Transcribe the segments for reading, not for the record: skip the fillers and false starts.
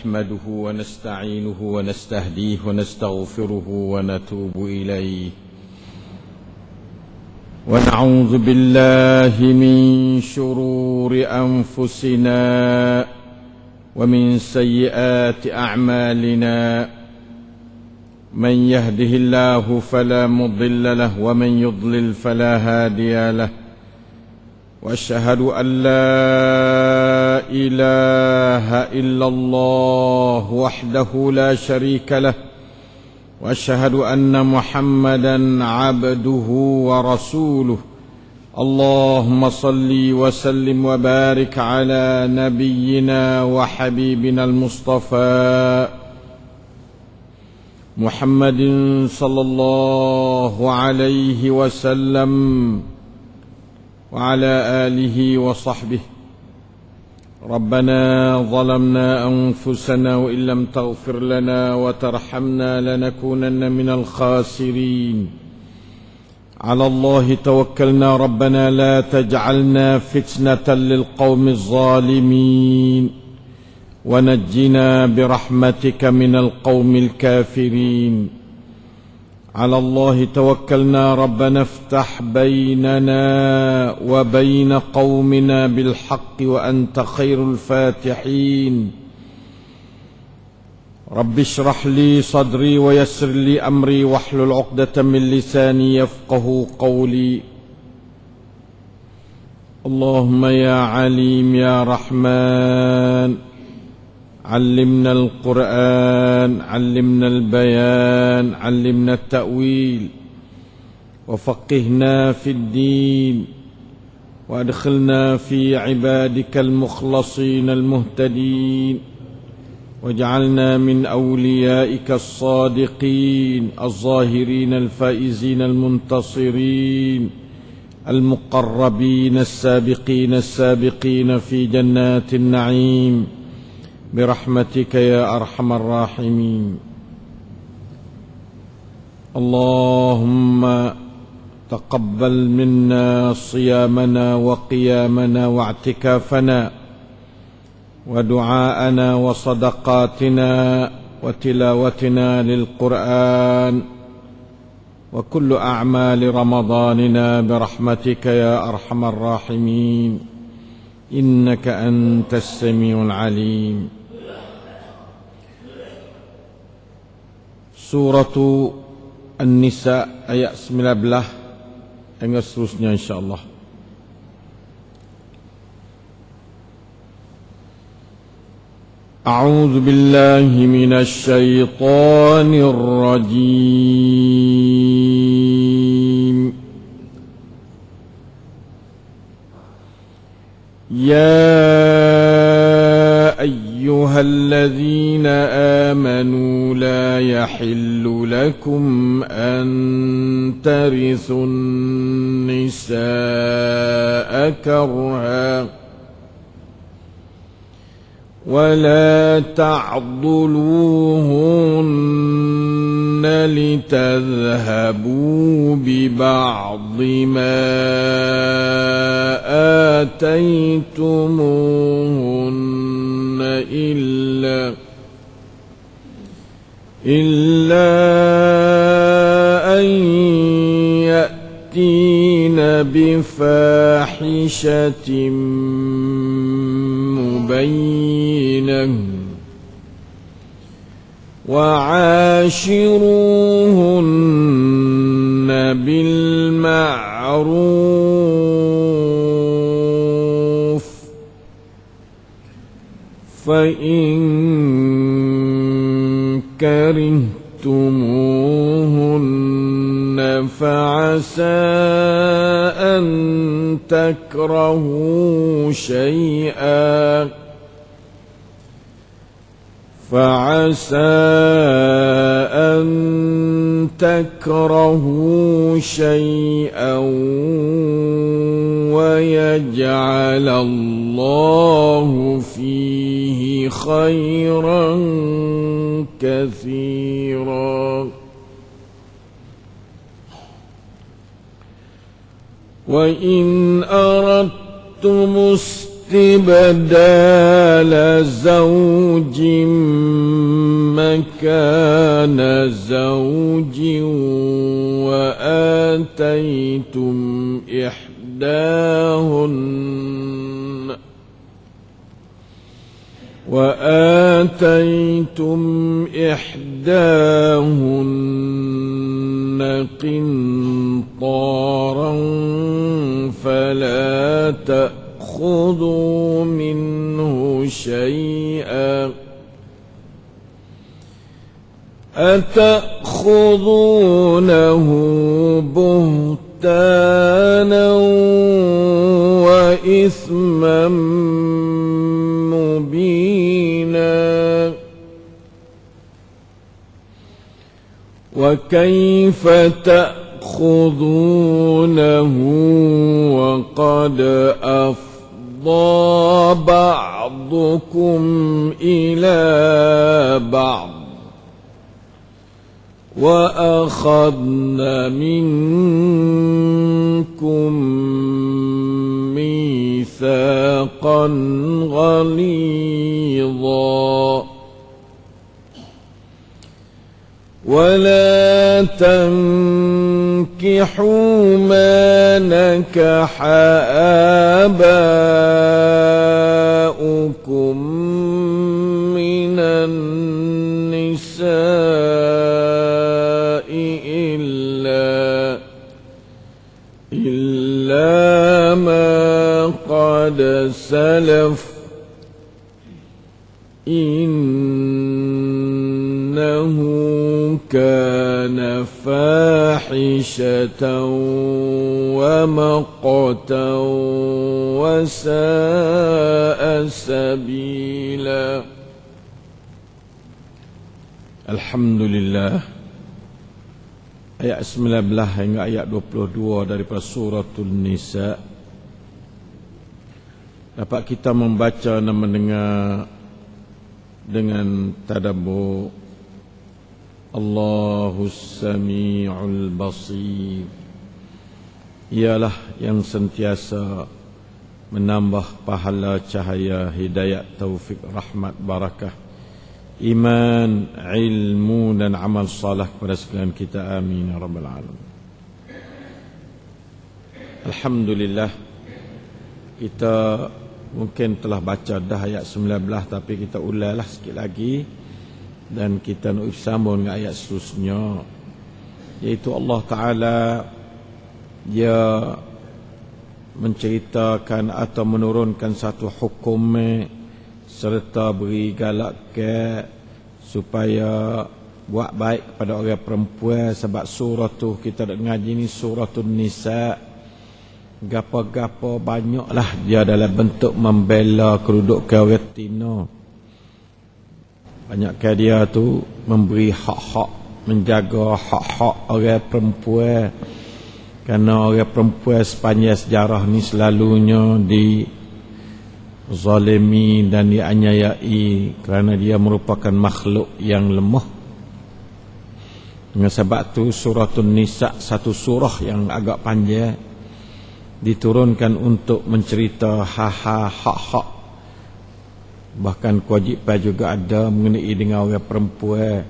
نحمده ونستعينه ونستهديه ونستغفره ونتوب إليه ونعوذ بالله من شرور أنفسنا ومن سيئات أعمالنا من يهده الله فلا مضل له ومن يضلل فلا هادي له وأشهد أن لا إله إلا الله وحده لا شريك له وأشهد أن محمدا عبده ورسوله اللهم صل وسلم وبارك على نبينا وحبيبنا المصطفى محمد صلى الله عليه وسلم وعلى آله وصحبه. ربنا ظلمنا أنفسنا وإن لم تغفر لنا وترحمنا لنكونن من الخاسرين. على الله توكلنا ربنا لا تجعلنا فتنة للقوم الظالمين ونجنا برحمتك من القوم الكافرين. على الله توكلنا ربنا افتح بيننا وبين قومنا بالحق وأنت خير الفاتحين. رب اشرح لي صدري ويسر لي أمري واحلل عقدة من لساني يفقه قولي. اللهم يا عليم يا رحمن علمنا القرآن علمنا البيان علمنا التأويل وفقهنا في الدين وأدخلنا في عبادك المخلصين المهتدين واجعلنا من أوليائك الصادقين الظاهرين الفائزين المنتصرين المقربين السابقين في جنات النعيم برحمتك يا أرحم الراحمين. اللهم تقبل منا صيامنا وقيامنا واعتكافنا ودعاءنا وصدقاتنا وتلاوتنا للقرآن وكل أعمال رمضاننا برحمتك يا أرحم الراحمين إنك أنت السميع العليم. Surah An-Nisa ayat 19 hingga seterusnya insyaallah. A'udzu billahi minasy syaithanir rajim. Ya أيها الذين آمنوا لا يحل لكم أن ترثوا النساء كرها ولا تعضلوهن لتذهبوا ببعض ما آتيتموهن إلا أن يأتين بفاحشة مبينة وعاشروهن بالمعروف فإن كرهتموهن فعسى أن تكرهوا شيئا ويجعل الله فيه خيرا كثيرا. وإن أردتم استبدال زوج مكان زوج وآتيتم إحداهن قنطارا فلا تأخذوا منه شيئا أتأخذونه بهتانا وإثما مبينا وكيف تأخذونه وقد أفضى بعضكم إلى بعض وأخذن منكم ميثاقا غليظا ولا تنكحوا ما نكح آباؤكم من النساء إلا ما قد سلف إنه كان فاحشة ومقتا وساء سبيلا. Alhamdulillah. Ayat 19 hingga ayat 22 daripada suratul Nisa dapat kita membaca dan mendengar dengan tadabbur. Allahus Sami'ul Basir, ialah yang sentiasa menambah pahala, cahaya, hidayat, taufik, rahmat, barakah, iman, ilmu dan amal salih kepada sekalian kita. Amin ya rabbal alamin. Alhamdulillah, kita mungkin telah baca dah ayat 19, tapi kita ulailah sikit lagi dan kita nak sambung dengan ayat seterusnya, iaitu Allah Ta'ala dia menceritakan atau menurunkan satu hukum serta beri galak ke supaya buat baik kepada orang perempuan. Sebab surah tu kita nak ngaji ni suratul Nisa, gapa-gapa banyaklah dia dalam bentuk membela kedudukan orang Tino. Banyakkah dia tu memberi hak-hak, menjaga hak-hak orang perempuan, kerana orang perempuan sepanjang sejarah ni selalunya dizalimi dan dianiayai kerana dia merupakan makhluk yang lemah. Dengan sebab tu suratul Nisa, satu surah yang agak panjang, diturunkan untuk mencerita hak-hak, bahkan kewajipan juga ada mengenai dengan orang perempuan.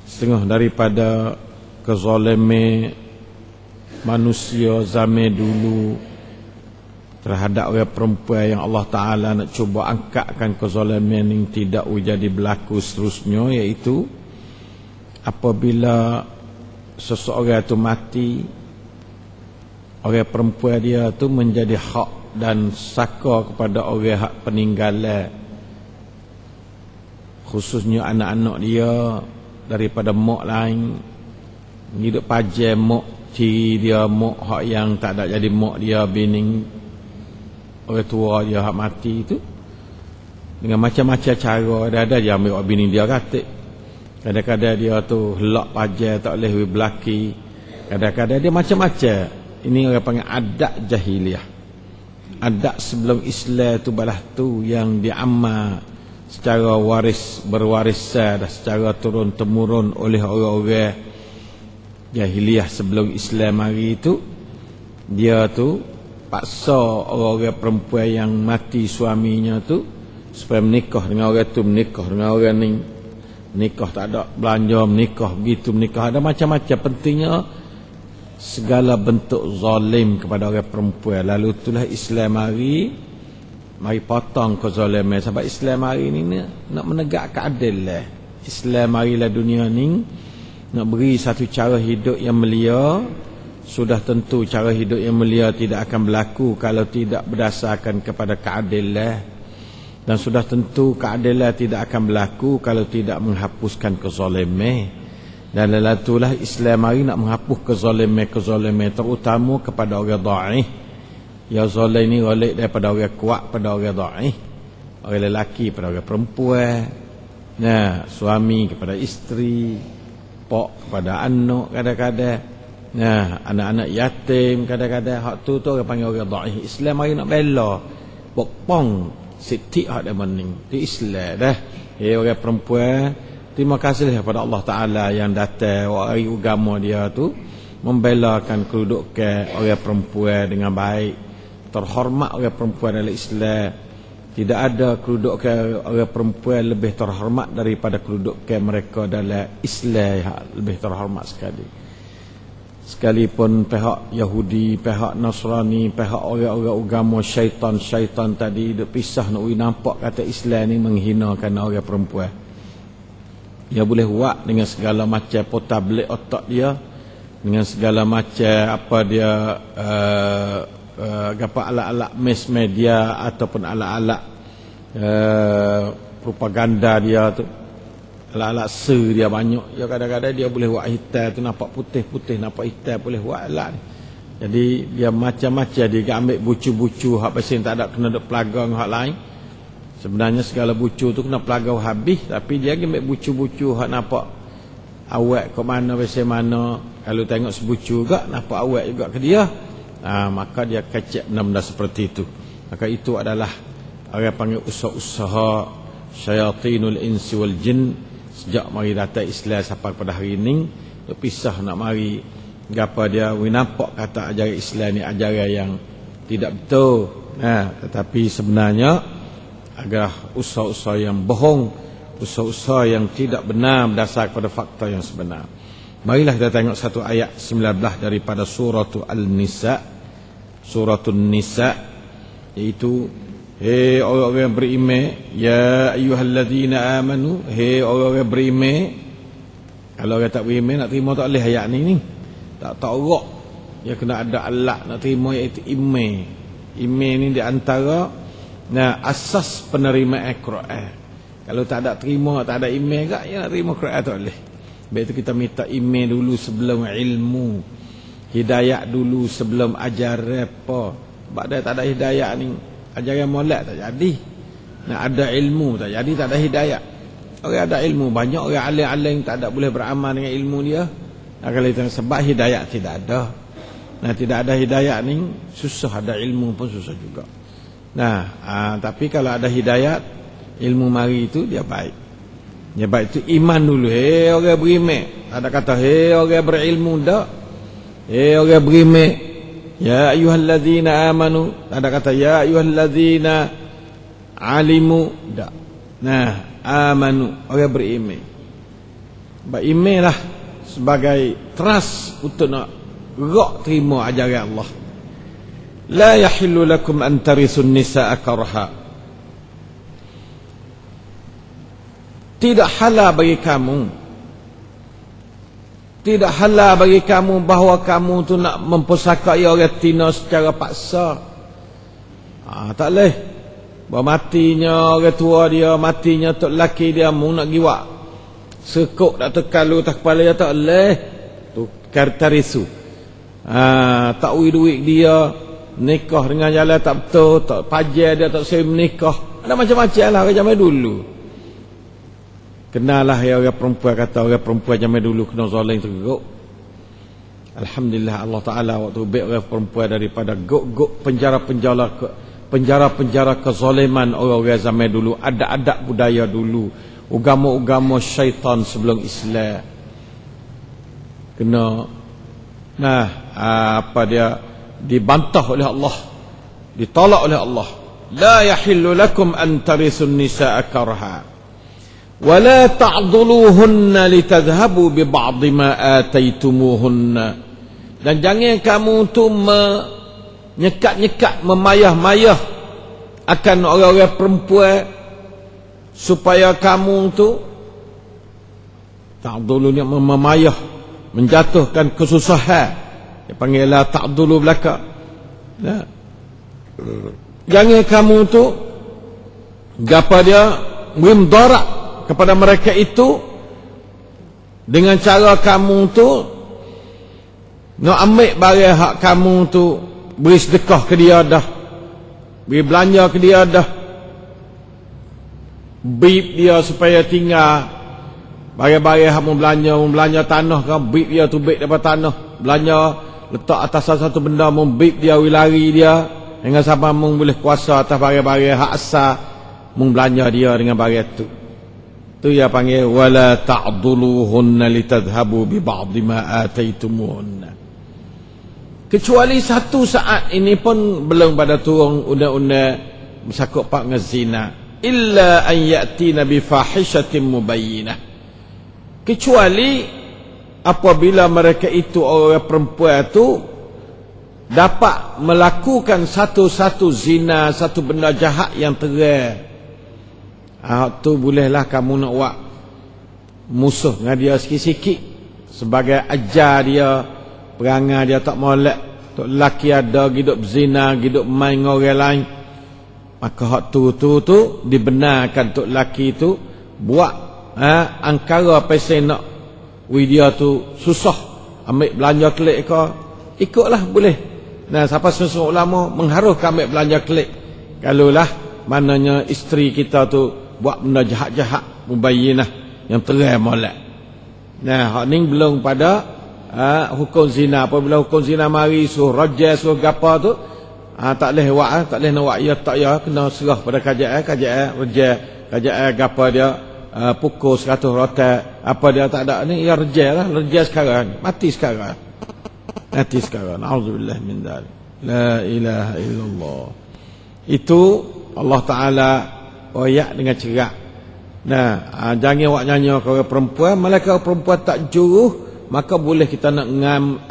Setengah daripada kezaliman manusia zaman dulu terhadap orang perempuan yang Allah Ta'ala nak cuba angkatkan kezaliman yang tidak jadi berlaku seterusnya, iaitu apabila seseorang itu mati, orang perempuan dia tu menjadi hak dan saka kepada orang hak peninggalan, khususnya anak-anak dia daripada mak lain. Hidup pajen mak ciri dia, mak hak yang tak ada jadi mak dia, bini orang tua dia hak mati itu, dengan macam-macam cara. Ada dia ambil bini dia katik, kadang-kadang dia tu helak pajen tak boleh berlaki, kadang-kadang dia macam-macam. Ini orang panggil adat jahiliah. Adat sebelum Islam tu balah tu yang diamal secara berwarisan dan secara turun-temurun oleh orang-orang jahiliah sebelum Islam hari itu. Dia tu paksa orang-orang perempuan yang mati suaminya tu supaya menikah dengan orang tu, menikah dengan orang ni, menikah tak ada belanja, menikah begitu, menikah ada macam-macam. Pentingnya segala bentuk zalim kepada orang perempuan. Lalu itulah Islam mari potong kezaliman. Sebab Islam hari ni nak menegak keadilan. Islam marilah dunia ni nak beri satu cara hidup yang mulia. Sudah tentu cara hidup yang mulia tidak akan berlaku kalau tidak berdasarkan kepada keadilan. Dan sudah tentu keadilan tidak akan berlaku kalau tidak menghapuskan kezaliman. Dan itulah Islam hari nak menghapus kezaliman terutama kepada orang dhaif. Ya zalim ni galik daripada orang kuat pada orang dhaif. Orang lelaki pada orang perempuan. Nah, suami kepada isteri, pak kepada anak kadang-kadang. Nah, anak-anak yatim kadang-kadang. Hak tu orang panggil orang dhaif. Islam hari nak bela pokpong siti hak dia mening. Di Islam dah. Orang perempuan, terima kasih kepada Allah Taala yang datang hari agama dia tu membelakan kedudukan orang perempuan dengan baik. Terhormat orang perempuan dalam Islam. Tidak ada kedudukan orang perempuan lebih terhormat daripada kedudukan mereka dalam Islam. Lebih terhormat sekali. Sekalipun pihak Yahudi, pihak Nasrani, pihak orang-orang agama syaitan tadi duk pisah nak nampak kata Islam ni menghinakan orang perempuan. Dia boleh buat dengan segala macam potablik otak dia, dengan segala macam apa dia alat-alat mass media ataupun alat-alat propaganda dia tu, alat-alat dia banyak. Ya kadang-kadang dia boleh buat hitam tu nampak putih-putih, nampak hitam, boleh buat alat ni. Jadi dia macam-macam, dia ambil bucu-bucu hak pasal tak ada kena duk pelaga dengan hak lain. Sebenarnya segala bucu tu kena pelaga habis, tapi dia ambil bucu-bucu hak nampak awak ke mana pasal mana. Kalau tengok sebucu juga nampak awak juga ke dia. Maka dia kecek benda-benda seperti itu. Maka itu adalah orang panggil usaha-usaha syayatinul insi wal jin. Sejak mari datang Islam sampai pada hari ini, pisah nak mari apa dia nampak kata ajaran Islam ni ajaran yang tidak betul. Tetapi sebenarnya agak usaha-usaha yang bohong, usaha-usaha yang tidak benar berdasar pada fakta yang sebenar. Marilah kita tengok satu ayat 19 daripada surah Al-Nisa. Suratul Nisa, iaitu hei orang-orang yang beriman, ya ayyuhalladzina amanu, hei orang-orang yang beriman. Kalau orang tak beriman nak terima tak boleh ayat ni. Tak tarak. Dia kena ada alat nak terima, iaitu iman. Iman ni di antara asas penerimaan Quran. Kalau tak ada terima, tak ada iman gak, ya nak terima Quran tak boleh. Sebab itu kita minta iman dulu sebelum ilmu. Hidayah dulu sebelum ajar apa. Sebab dia tak ada hidayah ni, ajaran molek tak jadi. Nak ada ilmu tak jadi, tak ada hidayah. Orang ada ilmu, banyak orang alim-alim tak ada boleh beramal dengan ilmu dia. Kalau itu sebab hidayah tidak ada. Tidak ada hidayah ni susah, ada ilmu pun susah juga. Tapi kalau ada hidayah, ilmu mari itu dia baik. Dia baik itu iman dulu. Hei orang beriman. Tak ada kata hei orang berilmu dak. Hei orang beriman. Ya ayyuhalladzina amanu. Tak ada kata ya ayyuhalladzina alimu dak. Amanu orang beriman. Berimanlah sebagai trust untuk nak gerak terima ajaran Allah. La yahillu lakum an tarisun nisaa karha. Tidak halal bagi kamu, tidak halal bagi kamu bahawa kamu tu nak mempusakai orang tina secara paksa. Tak boleh. Bahawa matinya orang tua dia, matinya tok lelaki dia, mu nak giwak sekuk tak terkalu tak kepala dia, tak boleh. Tu kartarisu. Tak ui duit dia, nikah dengan jalan tak betul, tak pajar dia, tak saya menikah. Ada macam-macam lah orang zaman dulu. Kenalah ya orang perempuan, kata orang perempuan zaman dulu kena zalim teruk. Alhamdulillah Allah Ta'ala waktu baik orang perempuan daripada gok-gok penjara-penjara kezaliman orang-orang zaman dulu. Ada adat budaya dulu, agama-agama syaitan sebelum Islam. Kena dibantah oleh Allah. ditolak oleh Allah. La yahillu lakum an tarisun nisaa karha wa la ta'dhuluhunna litadhhabu bi ba'dhi ma ataitumuhunna. Dan jangan kamu tu menyekat-nyekat, memayah-mayah akan orang-orang perempuan supaya kamu tu ta'dhulunya memayah, menjatuhkan kesusahan. Dia panggil la ta'dhulu belaka. Nah, jangan kamu tu gapa dia mudarat kepada mereka itu dengan cara kamu tu nak ambil barang hak kamu tu, beri sedekah ke dia dah, beri belanja ke dia dah, bib dia supaya tinggal barang-barang hak belanja tanah ke, bib dia tu bib daripada tanah, belanja letak atas satu benda, bib dia lari dia dengan sama mung boleh kuasa atas barang-barang hak asal mung belanja dia dengan barang tu. Tu dia panggil wala ta'dhuluhunna litadhhabu bi ba'dhi ma ataitumuhunna. Kecuali satu saat ini pun belum pada turun undang-undang bersakup pak ngezina, illa an ya'tina bi fahishatin mubayyinah. Kecuali apabila mereka itu orang perempuan itu dapat melakukan satu zina, satu benda jahat yang terang. Tu bolehlah kamu nak buat musuh dengan dia sikit-sikit sebagai ajar dia, perangai dia tak molek, tok lelaki ada hidup zina, hidup main dengan orang lain, maka hak tu dibenarkan tok lelaki tu buat angkara pesen nak dia tu susah ambil belanja kelik ke, ikutlah boleh. Nah, siapa semua ulama mengharuskan ambil belanja kelik kalau lah maknanya isteri kita tu buat benda jahat-jahat mubayyinah yang terang molek. Nah, hak ni belum pada hukum zina. Apabila hukum zina mari suruh rajam, suruh gapa tu tak boleh buat, tak boleh nak buat ya tak ya, kena serah pada kajian rajam, kajian gapa dia pukul 100 rotan apa dia tak ada ni, ya rajam lah, rajam sekarang, mati sekarang. Auzubillah min dzalik. La ilaha illallah. Itu Allah Taala royak dengan cerak. Nah, jangan awak nyanyi ke orang perempuan, malaikat perempuan tak juruh, maka boleh kita nak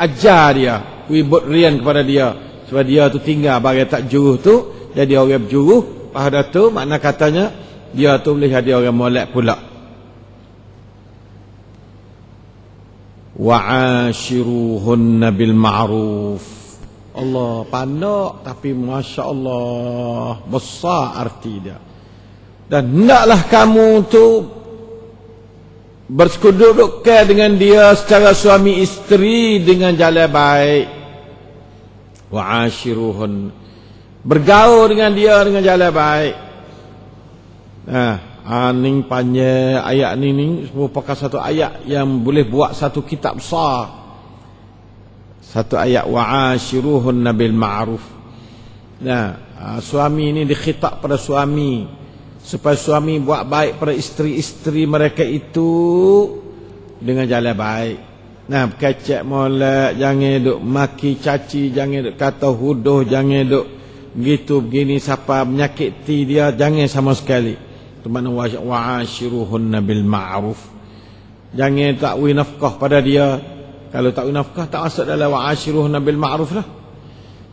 ajar dia, wibut rian kepada dia supaya dia tu tinggal bagi tak juruh tu jadi orang berjuruh. Pada tu makna katanya dia tu boleh jadi orang molek pula. Wa'ashiruhunna bil ma'ruf. Allah pandai tapi masya Allah besar arti dia. Dan hendaklah kamu tu bersekutu-kutu dengan dia secara suami isteri dengan jalan baik. Wa'ashiruhun, bergaul dengan dia dengan jalan baik. Ning panjang ayat ni merupakan satu ayat yang boleh buat satu kitab besar. Satu ayat wa'ashiruhun bil ma'ruf. Suami ini dikhitab pada suami supaya suami buat baik pada isteri-isteri mereka itu dengan jalan baik. Kecek molek, jangan duk maki caci, jangan duk kata huduh, jangan duk begitu begini siapa menyakiti dia, jangan sama sekali. Itu makna wa'ashiruhunna bil ma'ruf. Jangan takwi nafkah pada dia. Kalau takwi nafkah tak masuk dalam wa'ashiruhunna bil ma'ruf lah.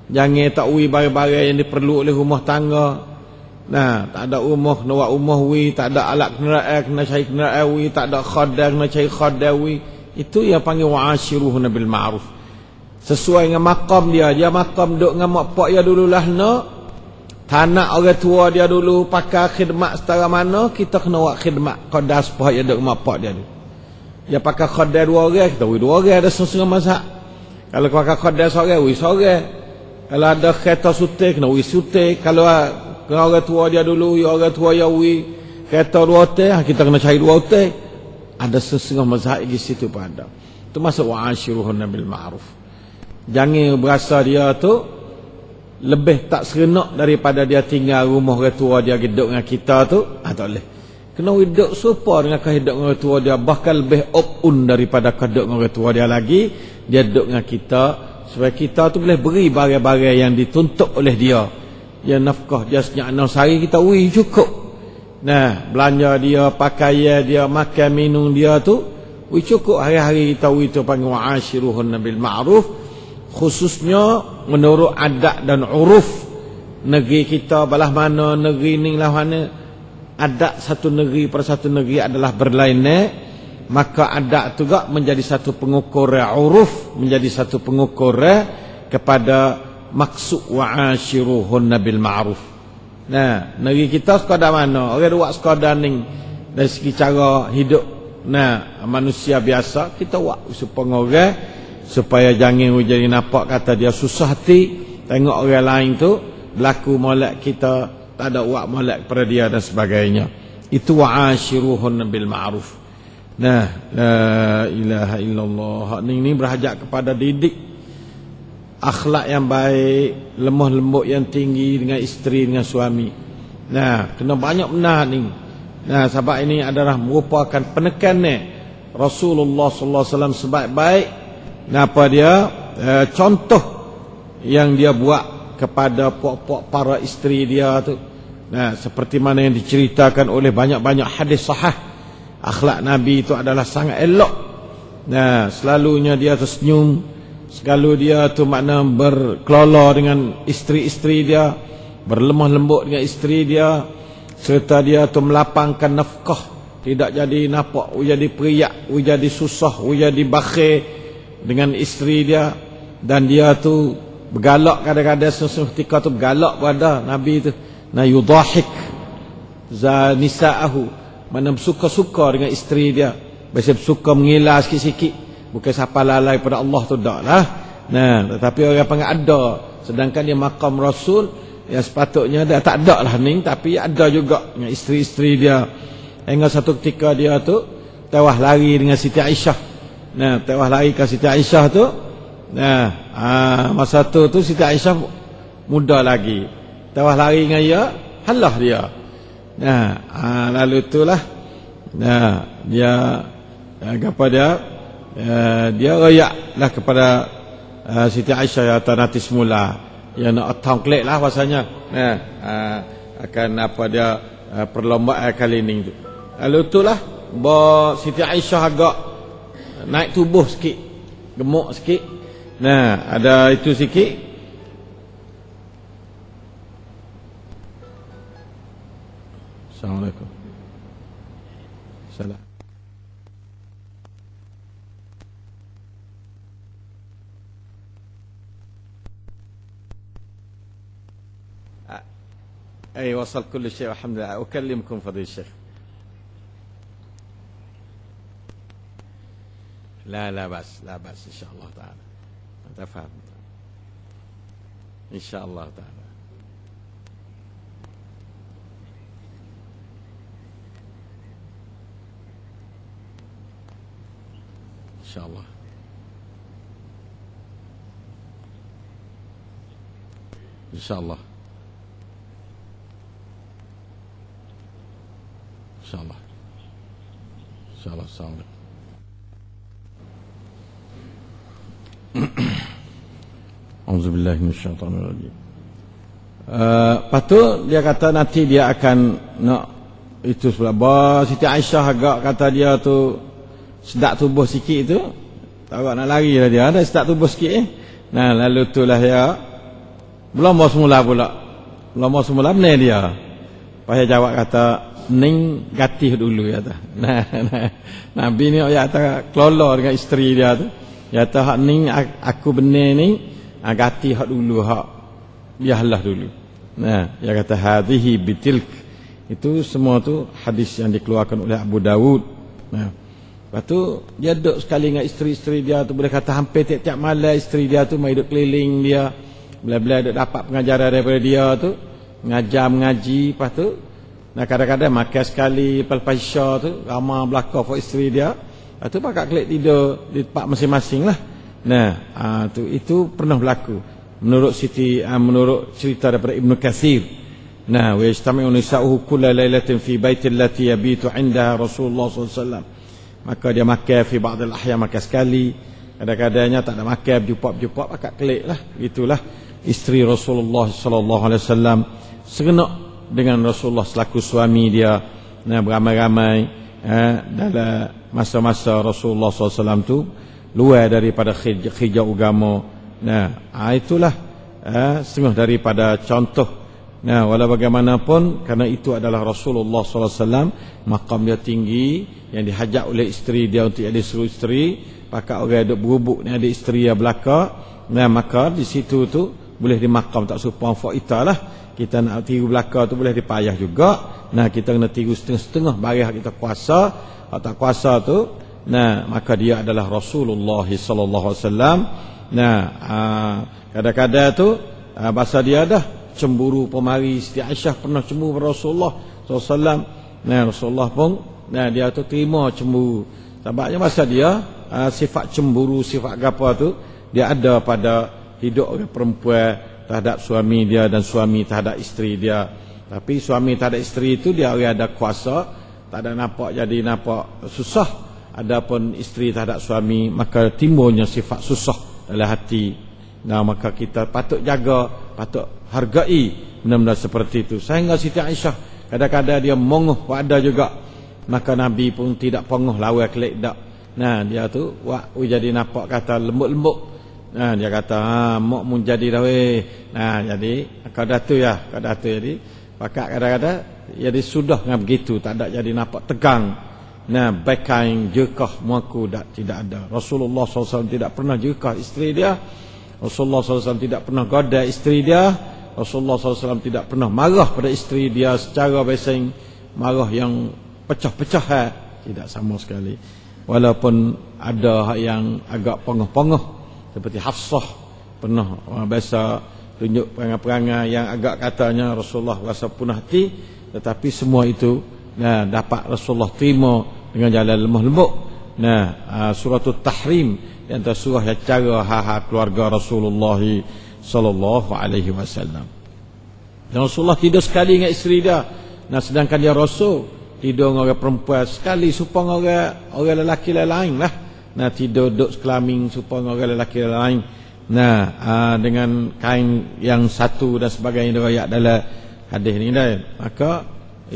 Jangan takwi barang-barang yang diperlu oleh rumah tangga. Tak ada rumah, kena buat rumah wi, tak ada alat kenderaan, kena cari kenderaan wi, tak ada khadam, kena cari khadam wi. Itu yang panggil wa'ashiruhunna bil ma'ruf. Sesuai dengan makam dia. Dia makam duduk dengan mak pak dia dululah nak. Tanak orang tua dia dulu pakai khidmat setara mana, kita kena buat khidmat khadam supaya dia duduk dengan mak pak dia dulu. Dia pakai khadam 2 orang, kita dua orang ada setengah mazhab. Kalau pakai khadam seorang, kalau ada kereta sutik, kena sutik. Kalau orang tua dia dulu, orang tua ya kereta 2 hotel, kita kena cari 2 hotel. Ada setengah mazhab di situ pada. Itu masuk wa'ashiruhunna bil ma'ruf. Jangan berasa dia tu lebih tak serenok daripada dia tinggal rumah orang tua dia hidup dengan kita tu. Tak boleh. Kena hidup serupa dengan kehidupan orang tua dia, bahkan lebih up-un daripada kehidupan orang tua dia lagi. Dia duduk dengan kita supaya kita tu boleh beri barang-barang yang dituntut oleh dia. dia nafkah dia senyap 6 hari kita cukup. Nah, belanja dia, pakaian dia, makan minum dia tu cukup. Hari-hari kita itu panggil wa'ashiruhunna bil ma'ruf, khususnya menurut adat dan uruf negeri kita belah mana, negeri ni lah mana. Adat satu negeri per satu negeri adalah berlainan, maka adat juga menjadi satu pengukur, uruf menjadi satu pengukur kepada maksud wa'ashiruhunna bil ma'ruf. Nah, negeri kita sekadar mana? Orang buat sekadar ni dari segi cara hidup. Nah, manusia biasa kita buat supaya orang supaya jangan jadi nampak kata dia susah hati tengok orang lain tu berlaku molek, kita tak ada buat molek kepada dia dan sebagainya. Itu wa'ashiruhunna bil ma'ruf. Nah, la ilaha illallah. Hak ni berhajat kepada didik akhlak yang baik, lemah lembut yang tinggi dengan isteri, dengan suami. Nah, kena banyak benar ni. Nah, sebab ini adalah merupakan penekanan Rasulullah sallallahu alaihi wasallam sebaik-baik. Napa dia contoh yang dia buat kepada puak-puak para isteri dia tu. Nah, seperti mana yang diceritakan oleh banyak-banyak hadis sahih, akhlak Nabi itu adalah sangat elok. Nah, selalunya dia tersenyum, selalu dia tu makna berkelala dengan isteri-isteri dia, berlemah lembut dengan isteri dia, serta dia tu melapangkan nafkah, tidak jadi nampak jadi periak, jadi susah, jadi bakhil dengan isteri dia. Dan dia tu bergalak kadang-kadang, sesuatu ketika tu bergalak pada Nabi tu. Na yudahik za nisa'ahu, mana suka-suka dengan isteri dia, biasa suka mengilah sikit-sikit, bukan siapa lalai pada Allah tu dak lah. Nah, tetapi orang panggil ada, sedangkan dia maqam Rasul yang sepatutnya dia tak ada lah ni, tapi ada juga dengan isteri-isteri dia. Hingga satu ketika dia tu tewas lari dengan Siti Aisyah. Nah, tewas lari ke Siti Aisyah tu. Nah, masa tu Siti Aisyah muda lagi. Tewas lari dengan dia, halah dia. Nah, lalu itulah. Nah, dia kepada dia royak lah kepada Siti Aisyah ya tanati semula. Ya nak tangklik lah bahasanya. Nah, akan apa dia perlombaan kali ni tu. Lalu itulah Siti Aisyah agak naik tubuh sikit, gemuk sikit. Nah, ada itu sikit. Assalamualaikum. Salam. أي وصل كل شيء والحمد لله. أكلمكم فضيلة الشيخ. لا بأس إن شاء الله تعالى. أنت فاهم إن شاء الله تعالى. إن شاء الله. إن شاء الله. إن شاء الله. إن شاء الله. السلام عليكم. Auzubillahi minasyaitonir rajim. Patut dia kata nanti dia akan nak itu sebelah. Siti Aisyah agak kata dia tu sedak tubuh sikit tu, tak nak lari lah dia. Ada sedak tubuh sikit Nah, lalu itulah ya. Belum semula pula. Belum semula benar dia. Payah jawab kata ning gatih dulu ya ta. Nah, Nabi ni ya ta kelola dengan isteri dia tu. Ya ta hak ning aku benar ni gatih hak dulu hak biarlah dulu. Nah, dia kata hadhihi bitilk. Itu semua tu hadis yang dikeluarkan oleh Abu Dawud. Nah, lepas tu dia duduk sekali dengan isteri-isteri dia tu, boleh kata hampir tiap-tiap malam isteri dia tu mai duduk keliling dia. Bila-bila duduk dapat pengajaran daripada dia tu, mengaji, lepas tu nah kadang-kadang makan sekali lepas isya tu ramah belakang for isteri dia. Lepas tu pakak kelik tidur di tempat masing-masing lah. Nah, itu pernah berlaku menurut menurut cerita daripada Ibnu Katsir. Nah, wa yajtami'u nisa'uhu kulla lailatin fi baitil lati yabitu 'indaha Rasulullah sallallahu alaihi wasallam. Maka dia makan fi ba'dil ahya makan sekali, kadang-kadangnya tak ada makan berjumpa pakak kelik lah. Itulah isteri Rasulullah sallallahu alaihi wasallam, segenap dengan Rasulullah selaku suami dia. Nah, beramai-ramai dalam masa-masa Rasulullah SAW tu luar daripada khijau agama. Nah, itulah setengah daripada contoh. Nah, walau bagaimanapun, kerana itu adalah Rasulullah SAW, maqam dia tinggi, yang dihajak oleh isteri dia untuk jadi seru isteri. Pakat orang duk berubuk ni ada isteri yang belaka. Nah, maka di situ tu boleh dimakam tak supang faita lah. Kita nak tiru belaka tu boleh dipayah juga. Nah, kita kena tiru setengah-setengah barang kita kuasa. Kalau tak kuasa tu, nah, maka dia adalah Rasulullah sallallahu alaihi wasallam. Nah, kadang-kadang tu bahasa dia dah cemburu pemari. Siti Aisyah pernah cemburu pada Rasulullah sallallahu alaihi wasallam. Nah, Rasulullah pun dia tu terima cemburu. Sebabnya bahasa dia sifat cemburu, sifat gapa tu dia ada pada hidup orang perempuan terhadap suami dia dan suami terhadap isteri dia. Tapi suami terhadap isteri itu dia orang ada kuasa, tak ada nampak jadi nampak susah. Adapun isteri terhadap suami, maka timbulnya sifat susah dalam hati. Nah, maka kita patut jaga, patut hargai benda-benda seperti itu. Sehingga Siti Aisyah kadang-kadang dia mongoh ada juga, maka Nabi pun tidak pongoh lawan kelik dak. Nah, dia tu jadi nampak kata lembut-lembut. Nah, dia kata mak mun jadi dah weh. Nah, jadi kadang tu jadi pakat kadang-kadang jadi sudah dengan begitu, tak ada jadi nampak tegang. Nah, bekain jekah muaku tidak ada. Rasulullah SAW tidak pernah jekah isteri dia. Rasulullah SAW tidak pernah goda isteri dia. Rasulullah SAW tidak pernah marah pada isteri dia secara besing, marah yang pecah-pecah, tidak sama sekali. Walaupun ada yang agak pongoh-pongoh seperti Hafsah pernah biasa tunjuk perangai-perangai yang agak katanya Rasulullah rasa punah hati, tetapi semua itu dapat Rasulullah terima dengan jalan lemah lembut. Suratul Tahrim di antara surah yang cara keluarga Rasulullah sallallahu alaihi wasallam. Dan Rasulullah tidur sekali dengan isteri dia. Sedangkan dia Rasul tidur dengan orang perempuan sekali supaya orang lelaki lain lah. Tidur duduk sekelaming supaya orang lelaki lain. Dengan kain yang satu dan sebagainya diriwayat dalam hadis ni dah. Maka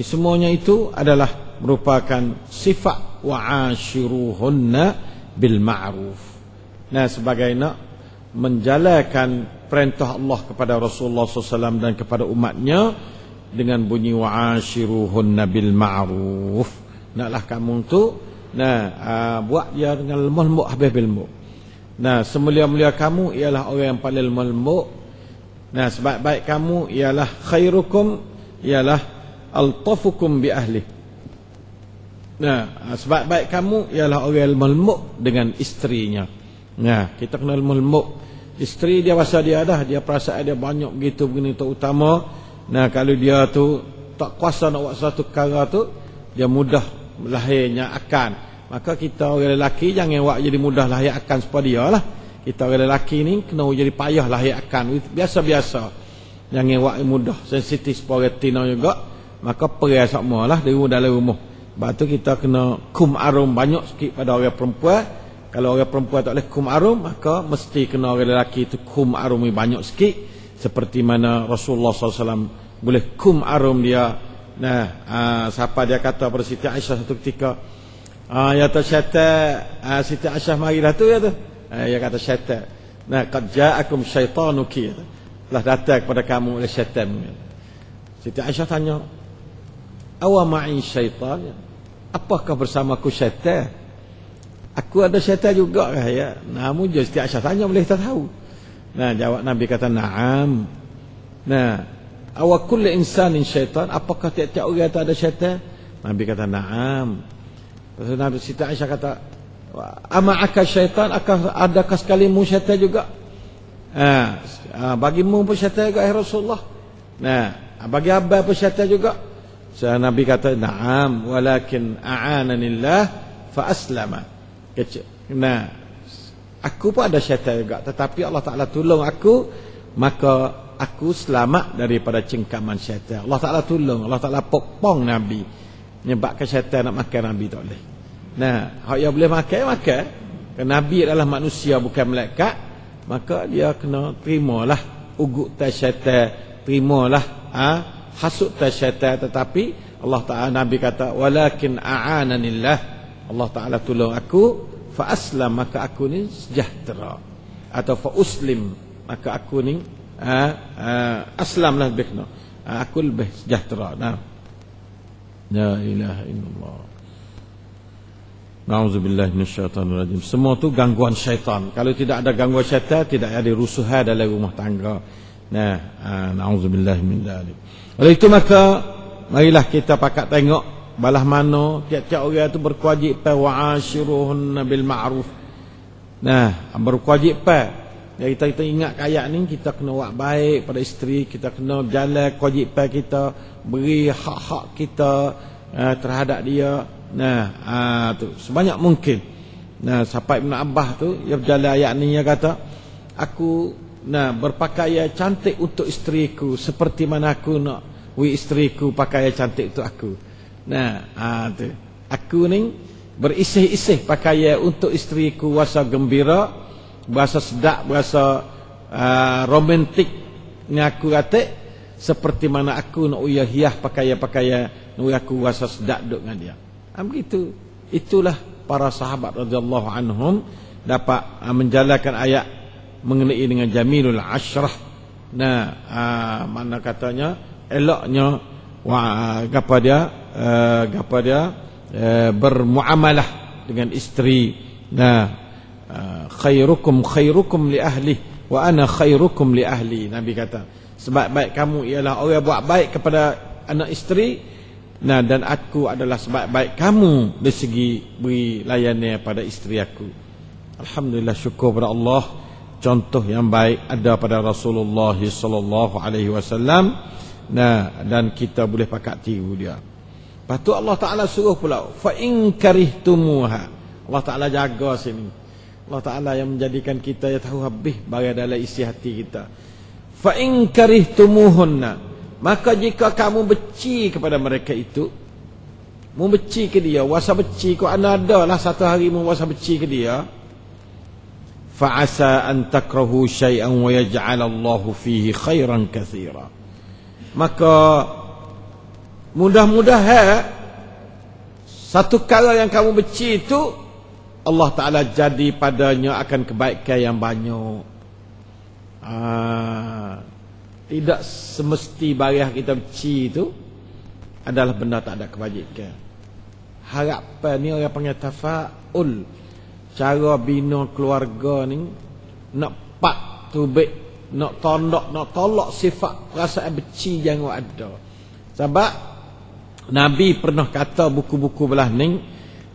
semuanya itu adalah merupakan sifat wa'ashiruhunna bil ma'ruf. Sebagai nak menjalankan perintah Allah kepada Rasulullah SAW dan kepada umatnya dengan bunyi wa'ashiruhunna bil ma'ruf. Naklah kamu tu buat dia dengan lemah lembut habis ilmu. Semulia-mulia kamu ialah orang yang paling lemah lembut. Sebaik-baik kamu ialah khairukum ialah altafukum bi ahli. Sebaik-baik kamu ialah orang yang lemah lembut dengan isterinya. Kita kena lemah lembut. Isteri dia rasa dia dia perasaan dia banyak begitu begini terutama. Kalau dia tu tak kuasa nak buat satu perkara tu, dia mudah lahirnya akan. Maka kita orang lelaki jangan buat jadi mudah lahir akan supaya dia lah. Kita orang lelaki ni kena jadi payah lahir akan biasa-biasa. Jangan buat mudah sensitif supaya retina juga. Maka perai semua lah di dalam rumah. Sebab tu kita kena kum arum banyak sikit pada orang perempuan. Kalau orang perempuan tak boleh kum arum, maka mesti kena orang lelaki tu kum arum banyak sikit. Seperti mana Rasulullah SAW boleh kum arum dia. Siapa dia kata pada Siti Aisyah satu ketika, ya tu syaitan, Siti Aisyah marilah tu ya tu. Dia kata syaitan. Qad ja'akum syaitanuki. Telah datang kepada kamu oleh syaitan. Siti Aisyah tanya, awa ma'i syaitan? Apakah bersamaku syaitan? Aku ada syaitan juga kah ya? Namun Siti Aisyah tanya boleh kita tahu. Jawab Nabi kata na'am. Awa kulli insanin syaitan? Apakah tiap-tiap orang itu ada syaitan? Nabi kata na'am. Lepas Nabi Siti Aisyah kata, ama'aka syaitan? Adakah sekalimu syaitan juga? Bagimu pun syaitan juga ya Rasulullah. Bagi abang pun syaitan juga. Nabi kata na'am walakin a'ananillah fa aslama. Aku pun ada syaitan juga, tetapi Allah Ta'ala tolong aku, maka aku selamat daripada cengkaman syaitan. Allah Ta'ala tolong, Allah Ta'ala pokpong Nabi. Menyebabkan syaitan nak makan Nabi tak boleh. Hak yang boleh makan. Kerana Nabi adalah manusia bukan malaikat, maka dia kena terimalah uguk ta syaitan, terimalah hasud ta syaitan, tetapi Allah Ta'ala, Nabi kata walakin a'ananillah, Allah Ta'ala tolong aku, fa aslam, maka aku ni sejahtera, atau fa uslim, maka aku ni aslam lah lebih kena, aku lebih sejahtera. Nah, la ilaha illallah. Na'udzubillah minasyaitanirrajim. Semua tu gangguan syaitan. Kalau tidak ada gangguan syaitan, tidak ada rusuhan dalam rumah tangga. Nah, na'udzubillah min dzalik. Oleh itu maka marilah kita pakat tengok balah mana tiap-tiap orang tu berkewajipan wa'ashiruhunna bil ma'ruf. Nah, berkewajipan. Ya, kita ingat ayat ni, kita kena buat baik pada isteri, kita kena berjalan kewajipan kita, beri hak-hak kita terhadap dia. Nah, tu sebanyak mungkin. Nah, sampai Ibn Abbas tu dia berjalan ayat ni, dia kata aku berpakaian cantik untuk isteriku seperti mana aku nak isteriku pakaian cantik untuk aku. Nah, tu aku ni berisih-isih pakaian untuk isteriku, rasa gembira, berasa sedap, berasa romantik ni aku kata, seperti mana aku nak hias pakaian-pakaian nak aku rasa sedap duduk dengan dia. Begitu. Itulah para sahabat radhiyallahu anhum dapat menjalankan ayat mengenai dengan jamilul ashrah. Nah, mana katanya eloknya gapa dia bermuamalah dengan isteri. Nah, khairukum li ahli wa ana khairukum li ahli. Nabi kata sebaik-baik kamu ialah orang buat baik kepada anak isteri. Nah, dan aku adalah sebaik-baik kamu dari segi beri layanan pada isteri aku. Alhamdulillah, syukur pada Allah. Contoh yang baik ada pada Rasulullah sallallahu alaihi wasallam. Nah, dan kita boleh pakat tiru dia. Lepas tu Allah Ta'ala suruh pula, fa in karihtumuha. Allah Ta'ala jaga sini. Allah Ta'ala yang menjadikan kita yang tahu habis barang dalam isi hati kita. Fa in karihtumuhunna, maka jika kamu benci kepada mereka itu, mu benci ke dia, wasa benci kau ada lah satu hari mu wasa benci ke dia, fa asa an takrahu syai'an wa yaj'al Allahu fihi khairan katsira. Maka mudah-mudahan satu perkara yang kamu benci itu Allah Ta'ala jadi padanya akan kebaikan yang banyak. Tidak semesti barang kita benci itu adalah benda tak ada kebajikan. Harapan ni orang panggil tafa'ul. Cara bina keluarga ni nak pak tubik, nak tondok, nak tolak sifat perasaan benci jangan ada. Sebab Nabi pernah kata buku-buku belah ni,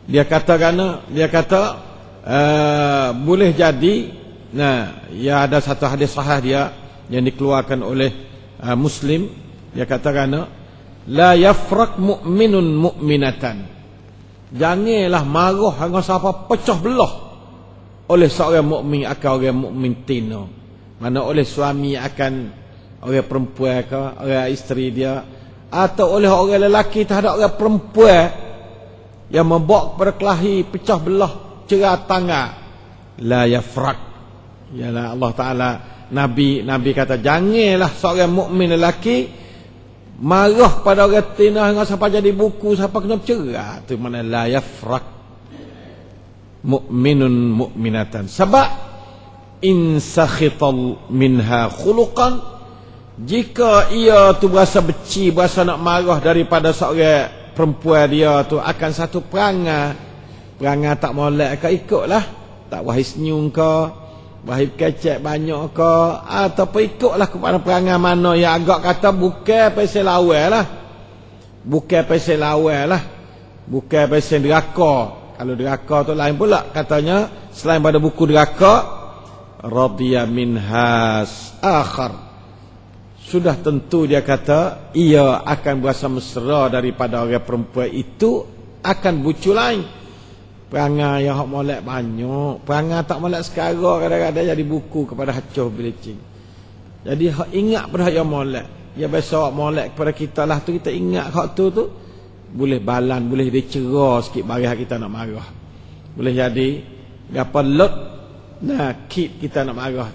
dia kata boleh jadi, ya ada satu hadis sahih dia yang dikeluarkan oleh Muslim, dia katakan la yafraq mu'minun mu'minatan, janganlah marah dengan siapa pecah belah oleh seorang mukmin akan orang mukmin tino, mana oleh suami akan orang perempuan ke orang isteri dia, atau oleh orang lelaki terhadap orang perempuan yang membawa kepada kelahi, pecah belah, cerai tangan. La yafraq, ialah Allah Ta'ala, Nabi kata janganlah seorang mukmin lelaki marah pada orang tina dengan siapa jadi buku, siapa kena bercerai. Itu mana la yafraq mu'minun mu'minatan. Sebab in sakhital minha khuluqan, jika ia tu berasa benci, berasa nak marah daripada seorang perempuan dia tu akan satu perangai tak molek ke, ikutlah, tak wahai senyum ke, wahai kecek banyak ke, ataupun ikutlah kepada perangai mana yang agak kata bukan pasal lawan lah, bukan pasal lawan lah, bukan pasal deraka. Kalau deraka tu lain pula katanya, selain pada buku deraka, radiya minhas akhar, sudah tentu dia kata ia akan berasa mesra daripada orang perempuan itu akan bucu lain. Perangai yang hak molek banyak, perangai tak molek sekarang kadang-kadang jadi buku kepada hacuh bilicing. Jadi hak ingat pada hak yang molek, ya biasa hak molek kepada kita lah tu, kita ingat hak tu boleh balan, boleh dicerah sikit bagi kita nak marah, boleh jadi gapo lot kit kita nak marah.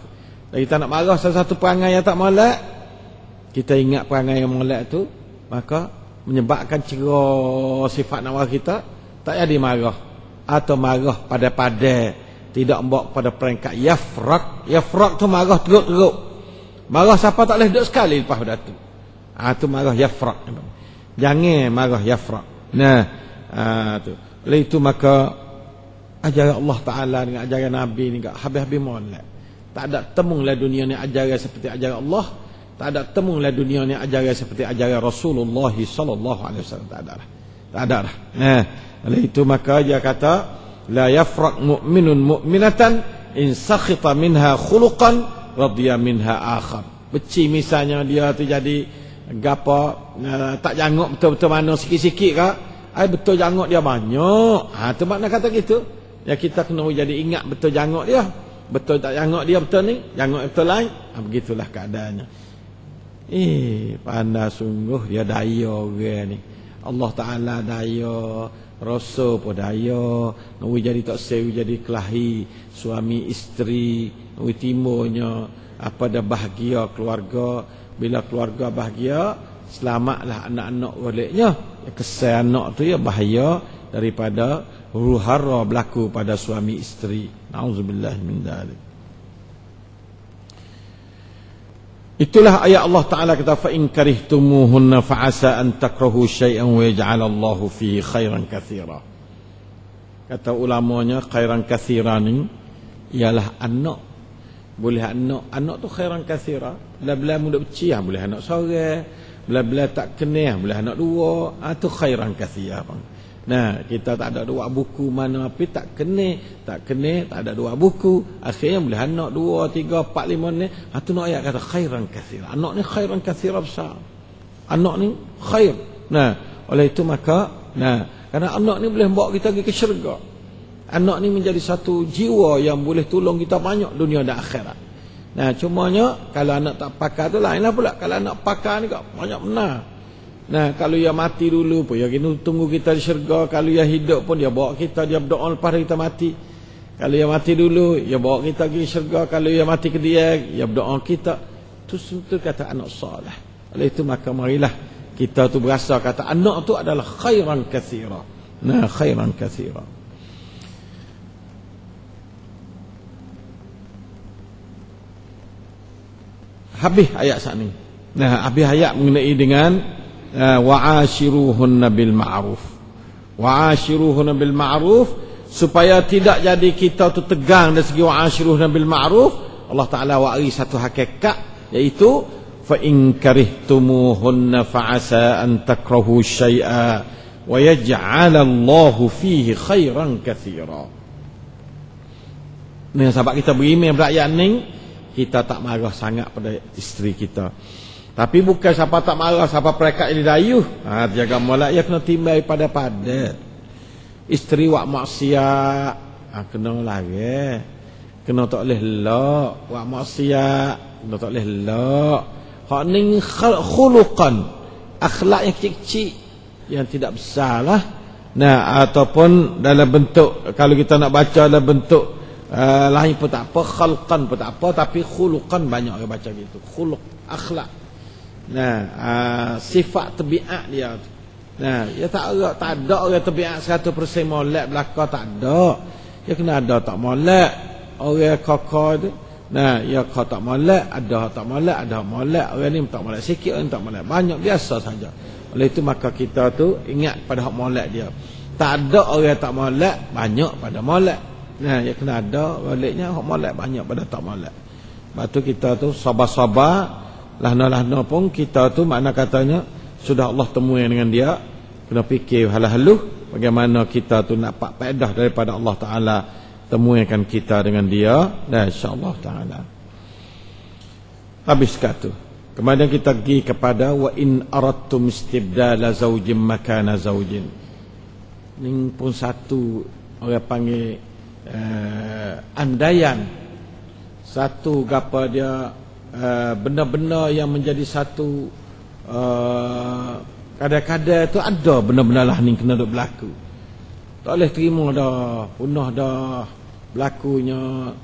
Dan kita nak marah satu perangai yang tak molek, kita ingat perangai yang molek tu, maka menyebabkan cerah sifat nak marah kita, tak jadi marah. Atau marah pada-pada, tidak membawa pada peringkat yafrak. Yafrak tu marah teruk-teruk. Marah siapa tak boleh duduk sekali lepas pada tu. Tu marah yafrak. Jangan marah yafrak. Tu. Oleh itu maka ajaran Allah Ta'ala dengan ajaran Nabi ni habis-habis molek. Tak ada temulah dunia ni ajaran seperti ajaran Allah. Tak ada temulah dunia ni ajaran seperti ajaran Rasulullah sallallahu alaihi wasallam. Tak ada lah. Tak ada lah. Oleh itu maka dia kata, la yafraq mu'minun mu'minatan in sakhita minha khuluqan radiya minha akhar. Beci misalnya dia tu jadi gapo, tak jangok betul-betul mana sikit-sikit ke, betul jangok dia banyak. Tu makna kata gitu. Ya kita kena jadi ingat betul jangok dia. Betul tak jangok dia betul ni, jangok betul lain. Begitulah keadaannya. Pandai sungguh dia daya orang ni. Allah Ta'ala daya, Rasul pun daya. Nak jadi tak sewi jadi kelahi suami isteri, nak timurnya apa dah bahagia keluarga. Bila keluarga bahagia, selamatlah anak-anak waliknya. Kesan anak tu ya bahaya daripada huru-hara berlaku pada suami isteri. Nauzubillah min dzalik. Itulah ayat Allah Ta'ala kata, fa in karihtumuhunna fa asa an takrahu syai'an wa yaj'alallahu fihi khairan katsira. Kata ulamanya khairan katsira ni ialah anak. Boleh anak tu khairan katsira. Bila-bila muda becih boleh anak seorang, bila-bila tak kenal boleh anak dua. Tu khairan katsira bang. Kita tak ada dua buku mana api tak kena, tak ada dua buku, akhirnya boleh anak 2, 3, 4, 5 ni. Tu nak ayat kata khairan katsira. Anak ni khairan katsira besar. Anak ni khair. Oleh itu maka kerana anak ni boleh bawa kita pergi ke syurga. Anak ni menjadi satu jiwa yang boleh tolong kita banyak dunia dan akhirat. Cumanya kalau anak tak pakar tu lainlah pula. Kalau anak pakar ni kok banyak benar. Kalau dia mati dulu pun dia kena tunggu kita di syurga. Kalau dia hidup pun dia bawa kita, dia berdoa lepas kita mati. Kalau dia mati dulu, dia bawa kita pergi syurga. Kalau dia mati ke dia berdoa kita. Itu betul kata anak soleh. Oleh itu maka marilah kita tu berasa kata anak tu adalah khairan katsira. Khairan katsira. Habis ayat saat ni. Habis ayat mengenai dengan wa'ashiruhunna bil ma'ruf. Wa'ashiruhunna bil ma'ruf, supaya tidak jadi kita tu tegang dari segi wa'ashiruhunna bil ma'ruf. Allah Ta'ala wari satu hakikat, iaitu fa in karihtumuhunna fa'asa an takrahu syai'a wa yaj'alallahu fihi khairan katsira. Sebab kita beriman pada ayat ni, kita tak marah sangat pada isteri kita. Tapi bukan siapa tak marah, siapa perekat ini dayuh. Jaga molek, ia kena timbai pada-pada. Isteri wak maksiat, kena lagi. Kena tak boleh lak. Wak maksiat, kena tak boleh lak. Hak ni khuluqan, akhlak yang kecil-kecil, yang tidak besar lah. Ataupun dalam bentuk, kalau kita nak baca dalam bentuk lain pun tak apa, khalqan pun tak apa, tapi khuluqan banyak orang baca gitu. Khuluq, akhlak. Sifat tabiat dia. Ya tak ada orang tabiat 100% molek belaka, tak ada. Ya kena ada tak molek. Orang kakak tu, ya kau tak molek, ada tak molek, ada molek. Orang ni tak molek sikit, orang tak molek banyak, biasa saja. Oleh itu maka kita tu ingat pada hak molek dia. Tak ada orang tak molek banyak pada molek. Ya kena ada baliknya hak molek banyak pada tak molek. Sebab tu kita tu sabar-sabar. Lahna-lahna pun kita tu makna katanya sudah Allah temui dengan dia, kena fikir halah-haluh bagaimana kita tu nak pak faedah daripada Allah Ta'ala temuikan kita dengan dia, dan insya-Allah Ta'ala. Habis kata. Kemudian kita pergi kepada wa in aradtum istibdala zawjin makana zawjin. Ini pun satu orang panggil andaian. Satu gapa dia benda-benda yang menjadi satu kadang-kadang tu ada benda-benda lah ni kena duk berlaku. Tak boleh terima dah, punah dah berlakunya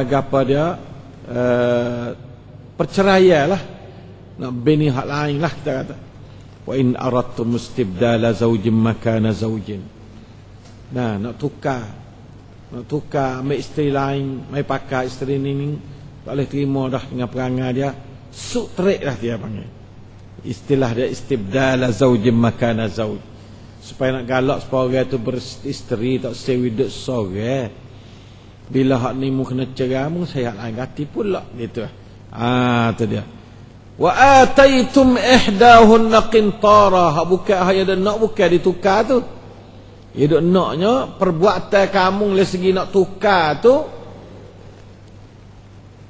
gapa dia perceraian lah, nak bini hak lain lah kita kata. Wa in aradtum istibdala zawjin makana zawjin. Nah, nak tukar ambil isteri lain, mai pakai isteri ni tak boleh terima dah dengan perangai dia, suk terik dah dia panggil. Istilah dia istibdala zawjin makana zawj. Supaya nak galak supaya orang tu beristeri, tak sewi duk sore. Bila hak ni mu kena cerai, mu saya lain hati pula gitu. Tu dia. Wa ataitum ihdahunna qintara. Hak bukan hak ada nak bukan ditukar tu. Ya duk naknya perbuatan kamu dari segi nak tukar tu,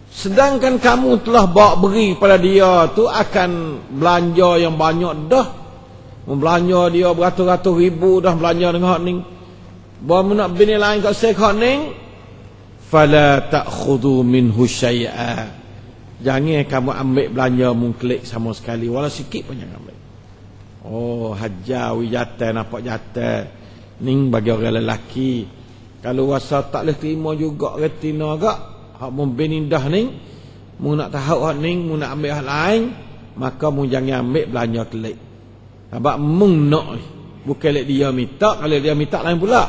sedangkan kamu telah bawa beri pada dia tu akan belanja yang banyak dah. Membelanja dia beratus-ratus ribu dah belanja dengan hak ni. Bawa nak bini lain kat saya hak ni, fala ta'khudhu minhu syai'a. Jangan kamu ambil belanja mungklik sama sekali, walau sikit pun jangan ambil. Oh, hajar wijatan nampak jatan. Ning bagi orang lelaki, kalau rasa tak boleh terima juga retina agak hak membini dah ni, mu nak tahu hak ni, mu nak ambil hak lain, maka mu jangan ambil belanja kelik. Sebab mung nak ni, bukan lek dia minta, kalau dia minta lain pula.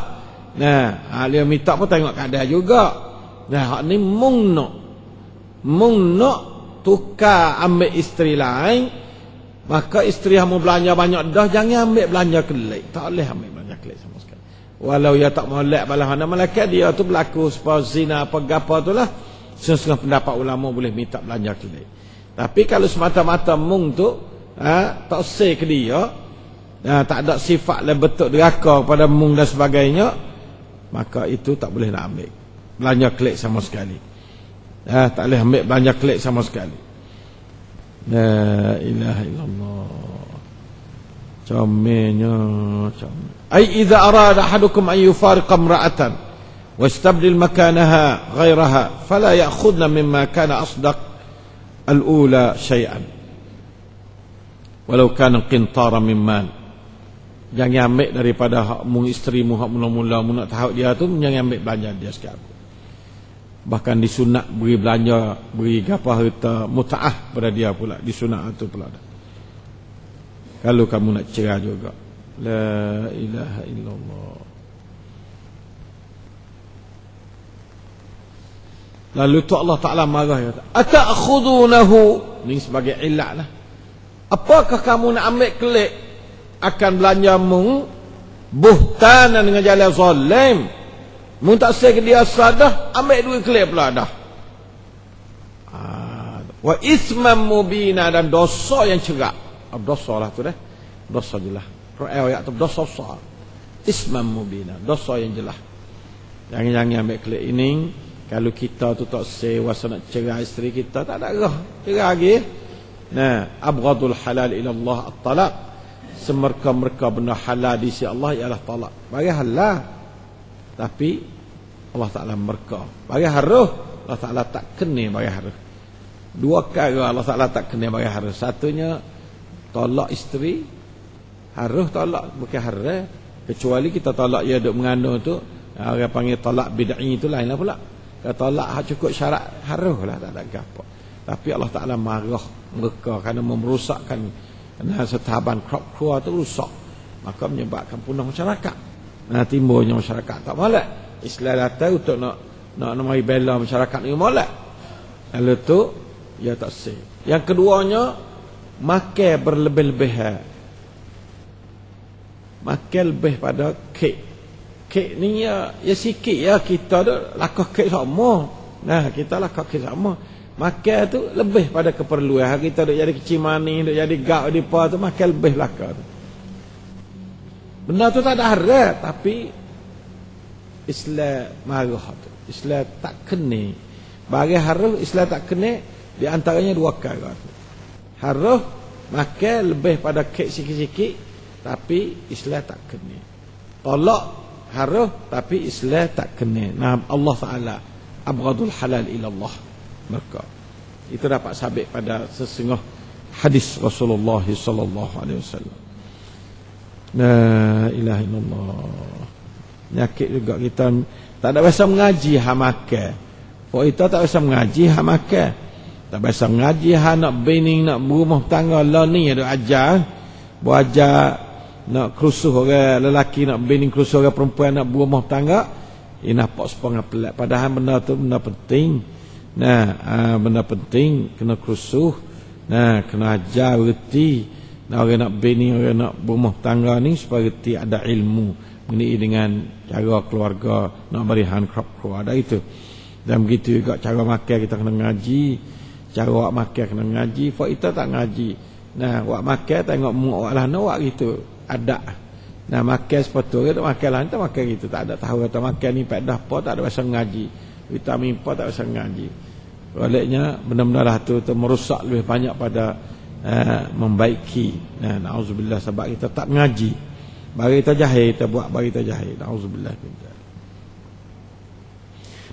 Nah, dia minta pun tengok keadaan juga. Nah, hak ni mung nak tukar ambil isteri lain, maka isteri yang mau belanja banyak dah, jangan ambil belanja kelik. Tak boleh ambil belanja kelik sama sekali. Walau ia tak molek balah mana malaikat, dia tu berlaku sebab zina apa gapo tu lah. Setengah pendapat ulama boleh minta belanja kelik. Tapi kalau semata-mata mung tu tak say ke dia, tak ada sifat le betul deraka pada mung dan sebagainya, maka itu tak boleh nak ambil belanja kelik sama sekali. Tak boleh ambil belanja kelik sama sekali. La ilaha illallah. Comenya ai idza arada ahadukum an yufariqa imra'atan wastabdil makanaha ghayraha fala ya'khudna mimma kana asdaq al-ula syai'an walau kana qintara min mal. Jangan ambil daripada hak mu isteri mu hak mula-mula mu nak tahu dia tu, jangan ambil belanja dia sekarang. Bahkan disunat beri belanja, beri apa harta mutaah pada dia pula, disunat itu pula dah. Kalau kamu nak cerai juga. La ilaha illallah. Lalu tu Allah Ta'ala marah, kata, ata'khudunahu, ini sebagai ilat lah. Apakah kamu nak ambil kelik akan belanjamu buhtanan dengan jalan zalim? Mu tak say ke dia sadah, ambil duit kelik pula dah. Wa isman mubina, dan dosa yang cerak. Dosa lah tu dah. Dosa jelas. Ayat tu dosa besar. Isman mubina, dosa yang jelas. Jangan ambil kelik ini. Kalau kita tu tak say wasa nak cerai isteri kita, tak ada gerah cerai lagi. Nah, abghadul halal ila Allah at-talaq. Semerka-merka benda halal di sisi Allah ialah talak. Bagi halal, tapi Allah Ta'ala merka. Bagi haruh, Allah Ta'ala tak kena bagi haruh. Dua perkara Allah Ta'ala tak kena bagi haruh. Satunya tolak isteri, haruh tolak, bukan haruh. Kecuali kita tolak ia duk mengandung tu, orang panggil tolak bid'i itu lain lah pula. Kalau tolak cukup syarat haruh lah, tak ada apa. Tapi Allah Ta'ala marah mereka kerana merosakkan setahaban keluarga tu rusak, maka menyebabkan punah masyarakat. Timbulnya masyarakat tak molek. Islam datang untuk nak mari bela masyarakat ni molek. Lalu tu ia tak sah. Yang keduanya, makan berlebih-lebihan. Makan lebih pada kek. Kek ni ya sikit ya, kita tu lakah kek sama. Nah, kita lakah kek sama. Makan tu lebih pada keperluan. Kita duk jadi kecil manis, duk jadi gak di pa tu, makan lebih lakah tu. Benda tu tak ada haram, tapi Islam marah tu. Islam tak kena. Bagi haram Islam tak kena, di antaranya dua perkara. Haram makan lebih pada kek sikit-sikit, tapi Islam tak kena. Tolak haram, tapi Islam tak kena. Nah, Allah Ta'ala abghadul halal ila Allah. Maka itu dapat sabit pada sesungguh hadis Rasulullah sallallahu alaihi wasallam. La ilaha illallah. Nyakit juga kita tak ada biasa mengaji makan. Kok itu tak biasa mengaji, hak makan. Tak biasa mengaji, hak nak bini, nak berumah tangga. Lah ni ada ajar. Berajar nak kerusuh orang lelaki, nak bini kerusuh orang perempuan, nak berumah tangga. Ia nampak sepengah pelik. Padahal benda tu benda penting. Nah, benda penting. Kena kerusuh. Nah, kena ajar, reti. Nah, orang nak bini, orang nak berumah tangga ni supaya reti ada ilmu mengenai dengan cara keluarga, nak berihan keluarga. Ada itu. Dan begitu juga cara makan kita kena ngaji. Cara awak makan kena ngaji. Fak kita tak ngaji. Nah, awak makan tengok muak lah nak awak gitu. Ada. Nah, makan sepatutnya tak makan lah. Kita makan gitu. Tak ada tahu kata makan ni pedah apa, tak ada bahasa ngaji. Vitamin apa tak bahasa ngaji. Baliknya benda-benda lah tu merusak lebih banyak pada membaiki. Nah, na'udzubillah sebab kita tak ngaji. Bagi kita jahil, kita buat bagi kita jahil. Na'udzubillah.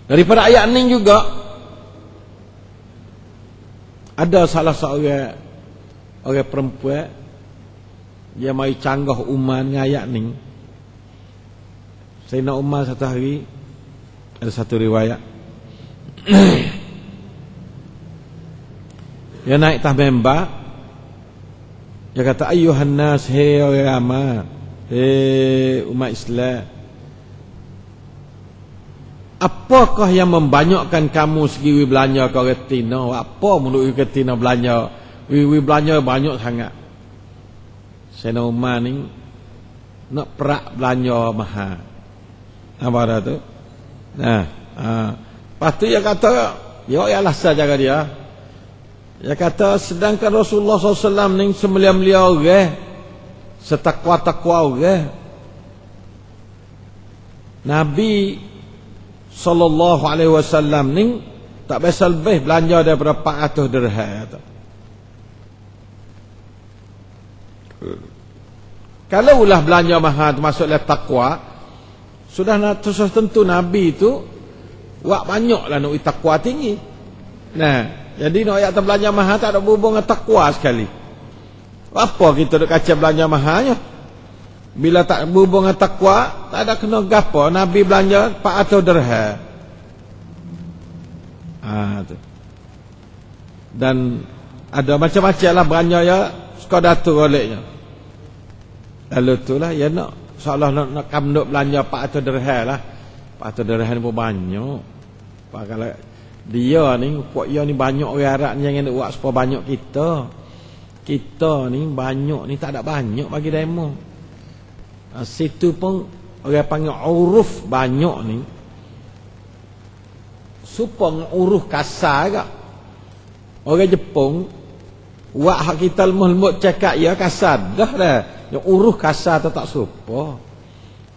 Daripada ayat ni juga ada salah seorang orang perempuan dia mari canggah Umar dengan ayat ni. Sayyidina Umar satu hari ada satu riwayat dia naik atas mimbar, dia kata ayyuhan nas, hei orang ramai, hei umat Islam, apakah yang membanyakkan kamu segi belanja ke orang Tina? Apa menurut ke Tina belanja? Belanja banyak sangat. Sayyidina Umar ni nak perak belanja mahal. Apa dah tu? Nah, lepas tu dia kata, ya alasan jaga dia. Dia kata sedangkan Rasulullah SAW ni semulia-mulia orang, setakwa-takwa orang, Nabi sallallahu alaihi wasallam ni tak biasa lebih belanja daripada 400 dirham. Kalau ulah belanja mahal termasuklah takwa, sudah tentu Nabi itu wak banyaklah nak takwa tinggi. Nah, jadi nak ayat belanja mahal tak ada hubung dengan takwa sekali. Apa kita nak kaca belanja mahalnya? Bila tak berhubung dengan takwa, tak ada kena gapo. Nabi belanja 400 dirham. Tu. Dan ada macam-macam lah belanja ya, suka datuk olehnya. Lalu itulah ya nak seolah nak kamduk belanja 400 dirham lah. 400 dirham ni pun banyak. Kalau dia ni, puak dia ni banyak orang Arab ni yang nak buat supaya banyak kita. Kita ni banyak ni tak ada banyak bagi demo. Situ pun orang panggil uruf banyak ni. Supaya uruf kasar ke. Orang Jepun wak hak kita lemah-lemut cakap ya kasar dah dah. Yang uruf kasar tu tak supa.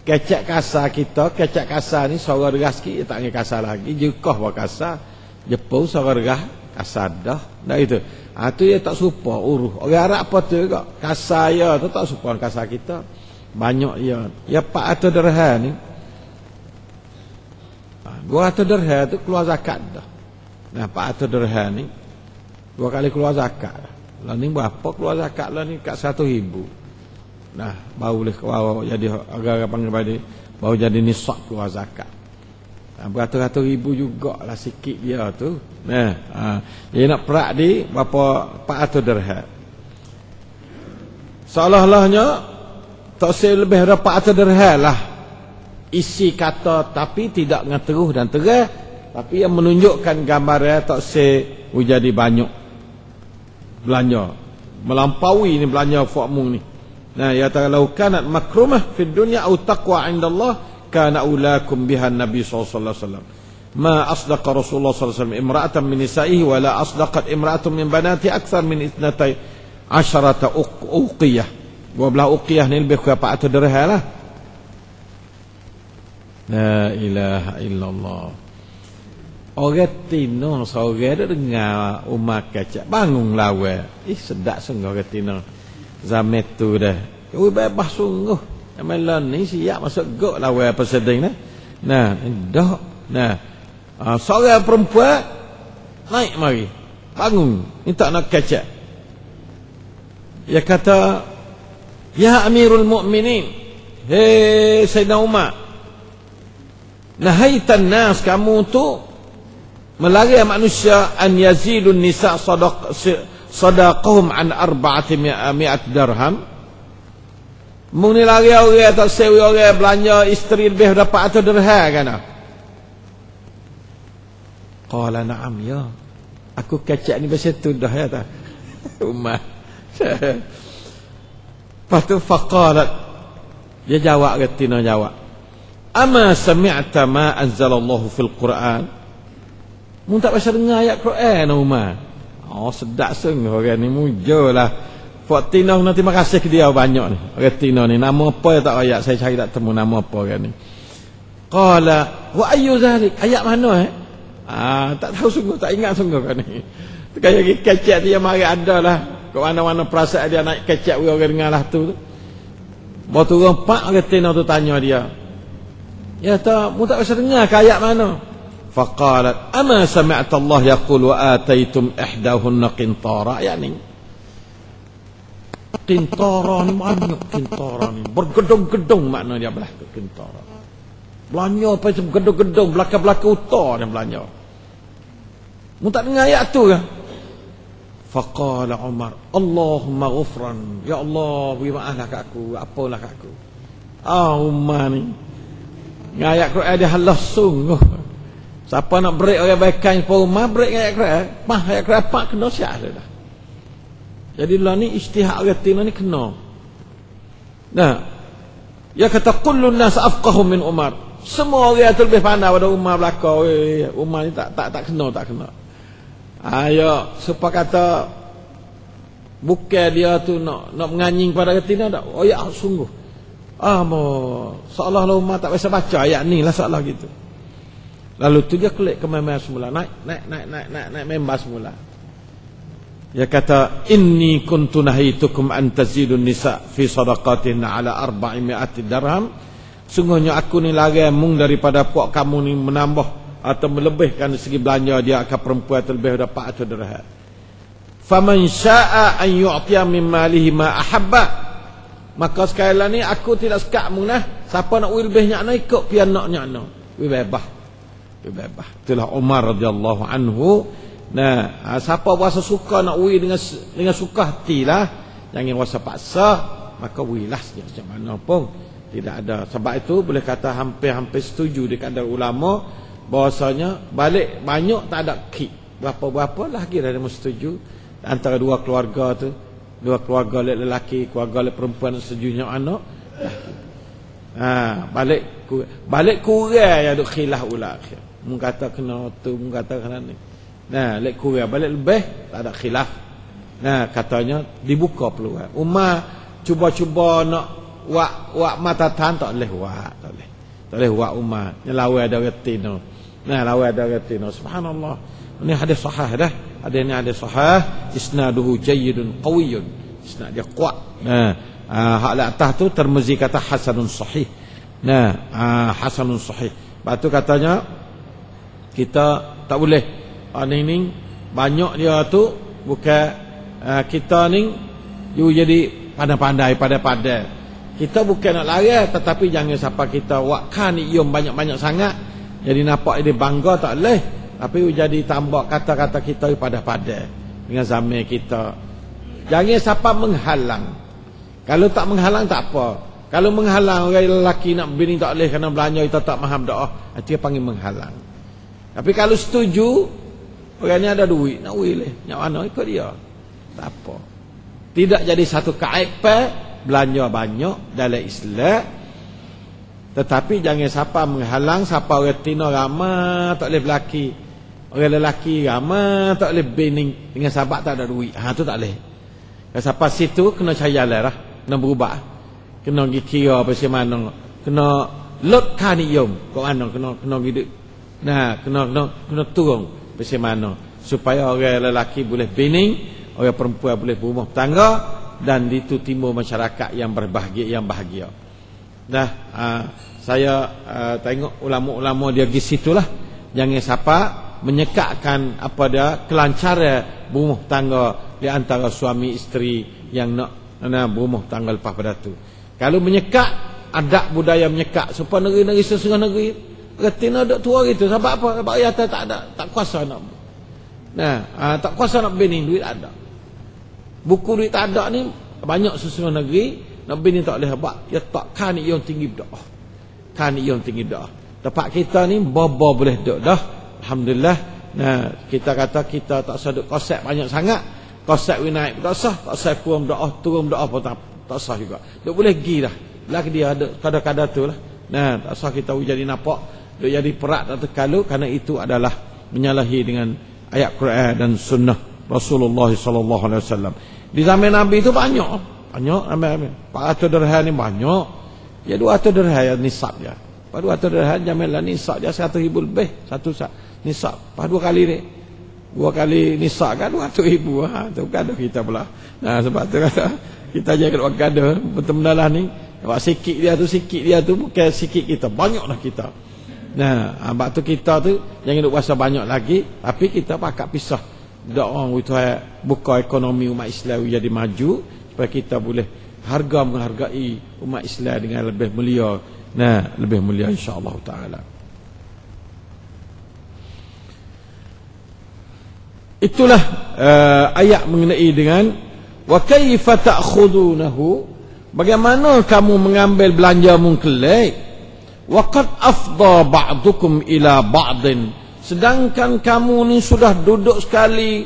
Kecak kasar kita, kecak kasar ni suara deras sikit tak ingat kasar lagi. Jekah buat kasar. Jepun suara deras kasar dah. Dah itu. Tu dia tak supa uruf. Orang Arab apa tu juga. Kasar ya tu tak supa kasar kita. Banyak ya. Ya 400 dirham ni. 200 dirham tu keluar zakat dah. Nah 400 dirham ni 2 kali keluar zakat dah. Lah ni berapa keluar zakat lah ni kat 100,000. Nah baru boleh keluar jadi agak-agak panggil balik baru jadi nisab keluar zakat. Beratus-ratus ribu jugalah sikit dia tu. Nah, dia nak perak di berapa 400 dirham. Seolah-olahnya tak say lebih daripada 400 dirham lah isi kata, tapi tidak dengan terus dan terang, tapi yang menunjukkan gambarnya tak say jadi banyak belanja melampaui ni belanja fakmu ni. Nah, ya ta'ala kanat makrumah fid dunya au taqwa 'inda Allah kana ulakum biha Nabi sallallahu alaihi wasallam. Ma asdaqa Rasulullah sallallahu alaihi wasallam imra'atan min nisa'ihi wa la asdaqat imra'atun min banati akthar min 12 uqiyah. 12 uqiyah ni lebih kurang 400 dirham lah. La ilaha illallah. Orang Tino seorang dia dengar umat kacak bangun lawa. Sedap sungguh orang Tino. Zaman tu dah. Bebas sungguh. Amalan ni siap masuk gok lawa apa sedang dah. Nah, dah. Nah. Seorang perempuan naik mari. Bangun. Minta nak kacak. Dia kata, "Ya Amirul Mukminin, hei Sayyidina Umar, nahaitan nas, kamu tu melarang manusia an yazilun nisa sadaqahum an 400 dirham. Mung ni lari orang tak sewi orang belanja isteri lebih dapat 400 dirham kan? Qala na'am ya. Aku kacak ni pasal tu dah ya tak. Umar. Lepas tu faqalat, dia jawab, Tina jawab, ama sami'ta ma anzalallahu fil Quran. Mu tak pasal dengar ayat Quran Umar. Oh sedap sungguh orang ni, mujalah. Fak Tina nak terima kasih ke dia banyak ni. Orang Tina ni nama apa tak ayat, saya cari tak temu nama apa orang ni. Qala wa ayyu zalik, ayat mana tak tahu sungguh, tak ingat sungguh kan ni. Kayak kecak dia mari ada lah. Ke mana-mana perasaan dia naik kecak orang dengar lah tu. Bawa turun pak orang Tina tu tanya dia. Ya tak, mu tak bisa dengar ke ayat mana? Faqalat ama sami'ta Allah yaqul wa ataitum ihdahunna qintara. Ayat ni qintara ni banyak, qintara ni bergedung-gedung makna dia belah tu qintara. Belanja apa macam gedung-gedung belakang-belakang utara dia belanja. Mu tak dengar ayat tu ke? Faqala Umar, Allahumma ghufran, ya Allah beri maaflah kat aku, apalah kat aku. Umar ni ayat Quran dia halah sungguh. Siapa nak break orang baikan pada Umar, break ayat Quran. Ayat Quran apa kena siap dah. Jadi lah ni ijtihad orang Tina ni kena. Nah, dia kata kullun nas afqahu min Umar. Semua orang tu lebih pandai pada Umar belaka. Umar ni tak kena. Ya, supaya kata bukan dia tu nak menganying pada Tina tak. Oh ya sungguh. Seolah-olah Umar tak biasa baca ayat ni lah seolah gitu. Lalu tu dia klik ke member semula, naik member semula. Dia kata inni kuntu nahitukum an tazidun nisa fi sadaqatin ala 400 dirham. Sungguhnya aku ni larang mung daripada puak kamu ni menambah atau melebihkan segi belanja dia akan perempuan terlebih dapat 400 dirham. Faman syaa'a an yu'tiya min malihi ma ahabba. Maka sekali lah ni aku tidak suka munah. Siapa nak lebih nyakna ikut pian nak nyakna. Bebas. Itulah Umar radhiyallahu anhu. Nah, siapa rasa suka nak dengan suka hatilah, jangan rasa paksa, maka wilah macam mana pun. Tidak ada. Sebab itu boleh kata hampir-hampir setuju di kadar ulama bahasanya balik banyak tak ada kik. Berapa-berapa lagi dah setuju antara dua keluarga tu. Dua keluarga lelaki, keluarga perempuan setujunya anak. Balik kurang ya duk khilaf ula akhir. Mun kata kena tu, mun kata kena ni. Nah, lek kurang balik lebih tak ada khilaf. Nah, katanya dibuka peluang. Umar cuba-cuba nak wak matatan tak boleh wak, tak boleh wak Umar. Nyelawe ada retina. Nah, lawe ada retina. Subhanallah. Ini hadis sahih dah. Ada ni hadis sahih, isnaduhu jayyidun qawiyyun. Isnad dia kuat. Nah, hak la atas tu Tirmizi kata hasanun sahih. Nah, hasanun sahih. Batu katanya kita tak boleh ni banyak dia tu bukan kita ni you jadi pandai-pandai. Kita bukan nak lari, tetapi jangan sampai kita wakkan iom banyak-banyak sangat jadi nampak dia bangga tak boleh. Tapi jadi tambah kata-kata kita pada dengan zaman kita. Jangan sampai menghalang. Kalau tak menghalang tak apa. Kalau menghalang orang lelaki nak bini tak boleh kerana belanja kita tak faham doa, itu dia panggil menghalang. Tapi kalau setuju, orang ni ada duit, nak boleh, nak mana ikut dia. Tak apa. Tidak jadi satu kaipan belanja banyak dalam Islam. Tetapi jangan siapa menghalang, siapa orang tina ramai tak boleh berlaki. Orang lelaki ramai tak boleh bini dengan sahabat tak ada duit. Tu tak boleh. Kalau siapa situ kena cari jalan lah, kena berubah. Kena pergi kira apa mana. Kena lotkan iyom. Kau mana kena hidup. Nah, kena turun macam mana supaya orang lelaki boleh bini, orang perempuan boleh berumah tangga dan itu timbul masyarakat yang berbahagia, yang bahagia. Nah, saya tengok ulama-ulama dia di situlah. Jangan siapa menyekatkan apa dia kelancaran berumah tangga di antara suami isteri yang nak berumah tangga lepas pada tu. Kalau menyekat, ada budaya menyekat supaya negeri-negeri sesungguh negeri retina duk tua gitu. Sebab apa? Sebab yatim tak kuasa nak. Tak kuasa nak bini duit ada. Buku duit tak ada ni banyak sesuatu negeri nak bini tak boleh habaq. Ya tak kan yang tinggi dah. Kan yang tinggi dah. Tempat kita ni baba boleh duk dah. Alhamdulillah. Kita kata kita tak usah duk kosek banyak sangat. Kosek we naik tak sah, tak sah kurang doa, turun doa pun tak sah juga. Duk boleh pergi dah. Lagi dia ada kadar-kadar tu lah. Tak sah kita jadi nampak, duk jadi perak tak terkalu, kerana itu adalah menyalahi dengan ayat Quran dan sunnah Rasulullah sallallahu alaihi wasallam. Di zaman Nabi itu banyak ambil 400 dirham ni banyak. Ya 200 dirham ya nisab dia. 200 dirham jamilah nisab dia 100,000 lebih satu nisab. Pas 2 kali ni. 2 kali nisab kan 200,000. Tu gaduh kita pula. Sebab tu kata kita jaga buat gaduh betul-betul lah ni. Buat sikit dia tu bukan sikit kita, banyaklah kita. Sebab tu kita tu jangan duk rasa banyak lagi, tapi kita pakat pisah. Dak orang itu buka ekonomi umat Islam jadi maju supaya kita boleh menghargai umat Islam dengan lebih mulia. Lebih mulia insya-Allah taala. Itulah ayat mengenai dengan wa kaifa ta'khudunahu, bagaimana kamu mengambil belanjamu kelak, wa qad afdha ba'dukum ila ba'din, sedangkan kamu ni sudah duduk sekali,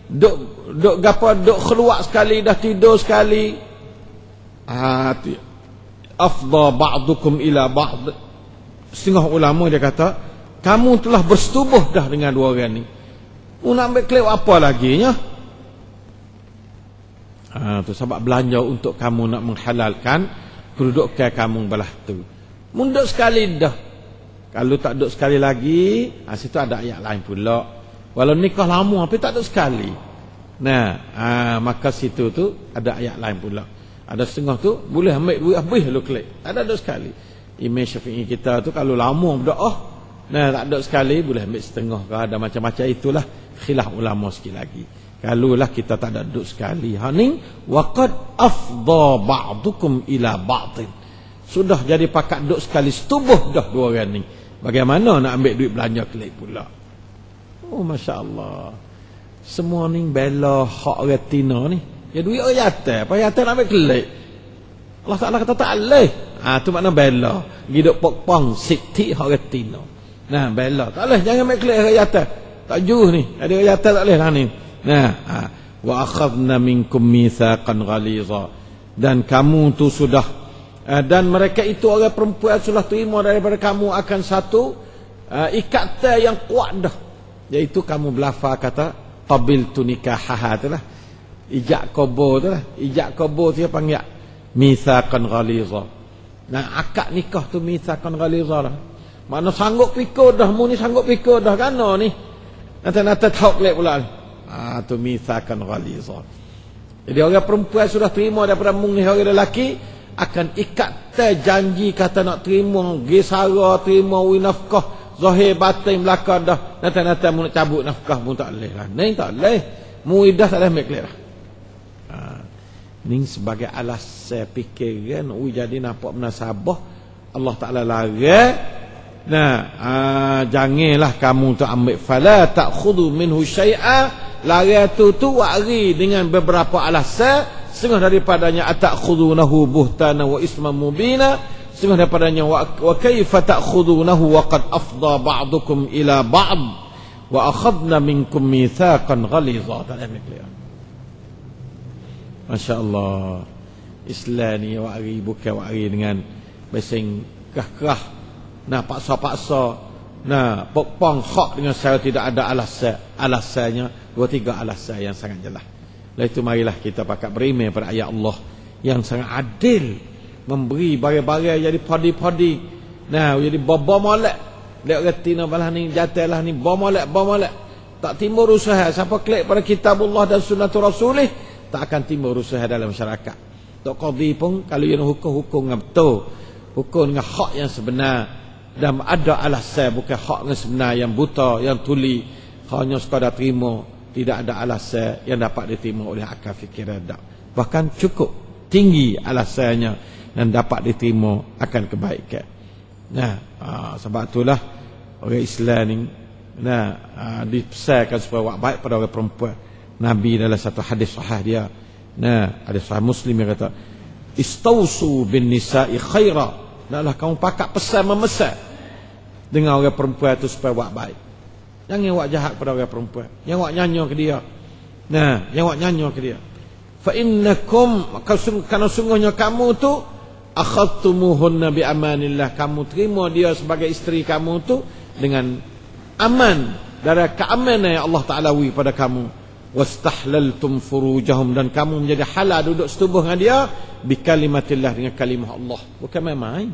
duk keluar sekali, dah tidur sekali. Afdha ba'dukum ila ba'd, setengah ulama dia kata kamu telah bersetubuh dah dengan dua orang ni. Nak ambil kelip apa lagi nya? Tu sebab belanja untuk kamu nak menghalalkan kedudukan kamu belah tu. Munduk sekali dah. Kalau tak duduk sekali lagi, situ ada ayat lain pula. Walau nikah lama tapi tak duduk sekali. Maka situ tu ada ayat lain pula. Ada setengah tu boleh ambil duit habis lu kelip. Ada duduk sekali. Imam Syafi'i kita tu kalau lama berdoa, tak duduk sekali boleh ambil setengah ke, ada macam-macam itulah. Khilaf ulama sikit lagi. Kalau lah kita tak ada duduk sekali. Ni waqad afdha ba'dukum ila ba'din. Sudah jadi pakat duduk sekali, setubuh dah dua orang ni. Bagaimana nak ambil duit belanja kelip pula? Masya-Allah. Semua ni bela hak retina ni. Ya duit orang yatim, apa yatim nak ambil kelip? Allah Taala kata tak boleh. Tu makna bela. Hidup pokpong siti hak retina. Bela. Tak boleh jangan ambil kelip orang yatim. Tak juh ni. Ada ayat tak boleh lah ni. Wa akhadna minkum mitsaqan ghaliza. Dan kamu tu sudah dan mereka itu orang perempuan sudah terima daripada kamu akan satu ikatan yang kuat dah. Iaitu kamu berlafaz kata qabiltu nikahaha tu lah. Ijab qabul tu lah. Ijab qabul dia panggil mitsaqan ghaliza. Akad nikah tu mitsaqan ghaliza lah. Mana sanggup pikir dah, mu ni sanggup pikir dah kan ni. Nanti tahu kelip pula. Tu mitsaqan ghaliza. Jadi orang perempuan sudah terima daripada mung ni orang lelaki akan ikat janji kata nak terima gisara, terima nafkah zahir batin belakang dah. Nanti mu nak cabut nafkah pun tak boleh lah. Ni tak boleh. Mu idah tak boleh ambil kelip lah. Ni sebagai alas saya fikir kan jadi nampak menasabah Allah Taala larang. Janganlah kamu tu ambil fala ta'khudhu minhu syai'a, larang tu wari dengan beberapa alasan, setengah daripadanya ata'khudhunahu buhtana wa isman mubina, setengah daripadanya wa kaifa ta'khudhunahu wa qad afdha ba'dukum ila ba'd wa akhadna minkum mitsaqan ghaliza. Masya-Allah. Islam ni wari bukan wari dengan besing kerah-kerah. Paksa-paksa. Pokpong hak dengan saya tidak ada alasannya. 2-3 alasan yang sangat jelas. Lalu itu marilah kita pakat beriman pada ayat Allah yang sangat adil, memberi barang-barang jadi padi-padi. Jadi baba molek. Lihat retina balah ni jatuhlah ni baba molek. Tak timbul usaha siapa klik pada kitabullah dan sunnatul rasulih, tak akan timbul usaha dalam masyarakat. Tok qadhi pun kalau yang hukum dengan betul, hukum dengan hak yang sebenar dan ada alasan, bukan hak yang sebenar yang buta, yang tuli, hanya sekadar terima, tidak ada alasan yang dapat diterima oleh akal fikiran. Bahkan cukup tinggi alasannya dan dapat diterima akan kebaikan. Nah, sebab itulah orang Islam ni dipesankan supaya buat baik pada orang perempuan. Nabi dalam satu hadis sahih dia, hadis sahih Muslim yang kata, istausu bin nisa'i khaira. Dahlah kamu pakat pesan memesan dengan orang perempuan itu supaya buat baik. Jangan buat jahat pada orang perempuan. Jangan buat nyanyo ke dia. Jangan buat nyanyo ke dia. Fa innakum, karena sungguhnya kamu tu akhadtumuhunna bi amanillah, kamu terima dia sebagai isteri kamu tu dengan aman dari keamanan yang Allah Taala wi pada kamu. Wastahlaltum furujahum, dan kamu menjadi halal duduk setubuh dengan dia bi kalimatillah, dengan kalimah Allah, bukan main-main.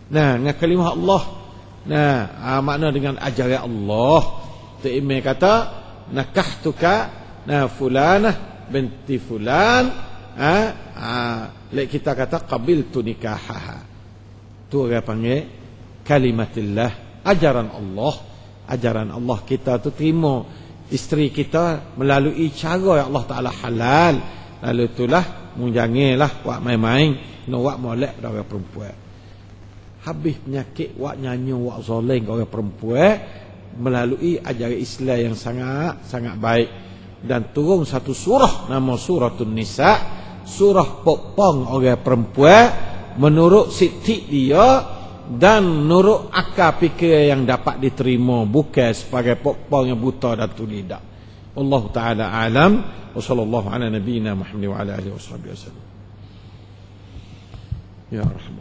Dengan kalimah Allah. Makna dengan ajaran Allah. Tu Imam kata nakahtuka fulanah binti fulan. Lek kita kata qabiltu nikahaha. Tu orang panggil kalimatillah, ajaran Allah. Ajaran Allah kita tu terima isteri kita melalui cara yang Allah Ta'ala halal. Lalu itulah janganlah buat main-main, nak buat molek pada orang perempuan. Habis penyakit buat nyanyi, buat zalim ke orang perempuan melalui ajaran Islam yang sangat baik. Dan turun satu surah nama Suratun Nisa, surah popong orang perempuan menurut siti dia dan menurut akal fikir yang dapat diterima, bukan sebagai popong yang buta dan tulidak. Allah Ta'ala alam. Wa sallallahu ala nabiyyina Muhammad wa ala alihi wa sahbihi wasallam. Ya Rahman.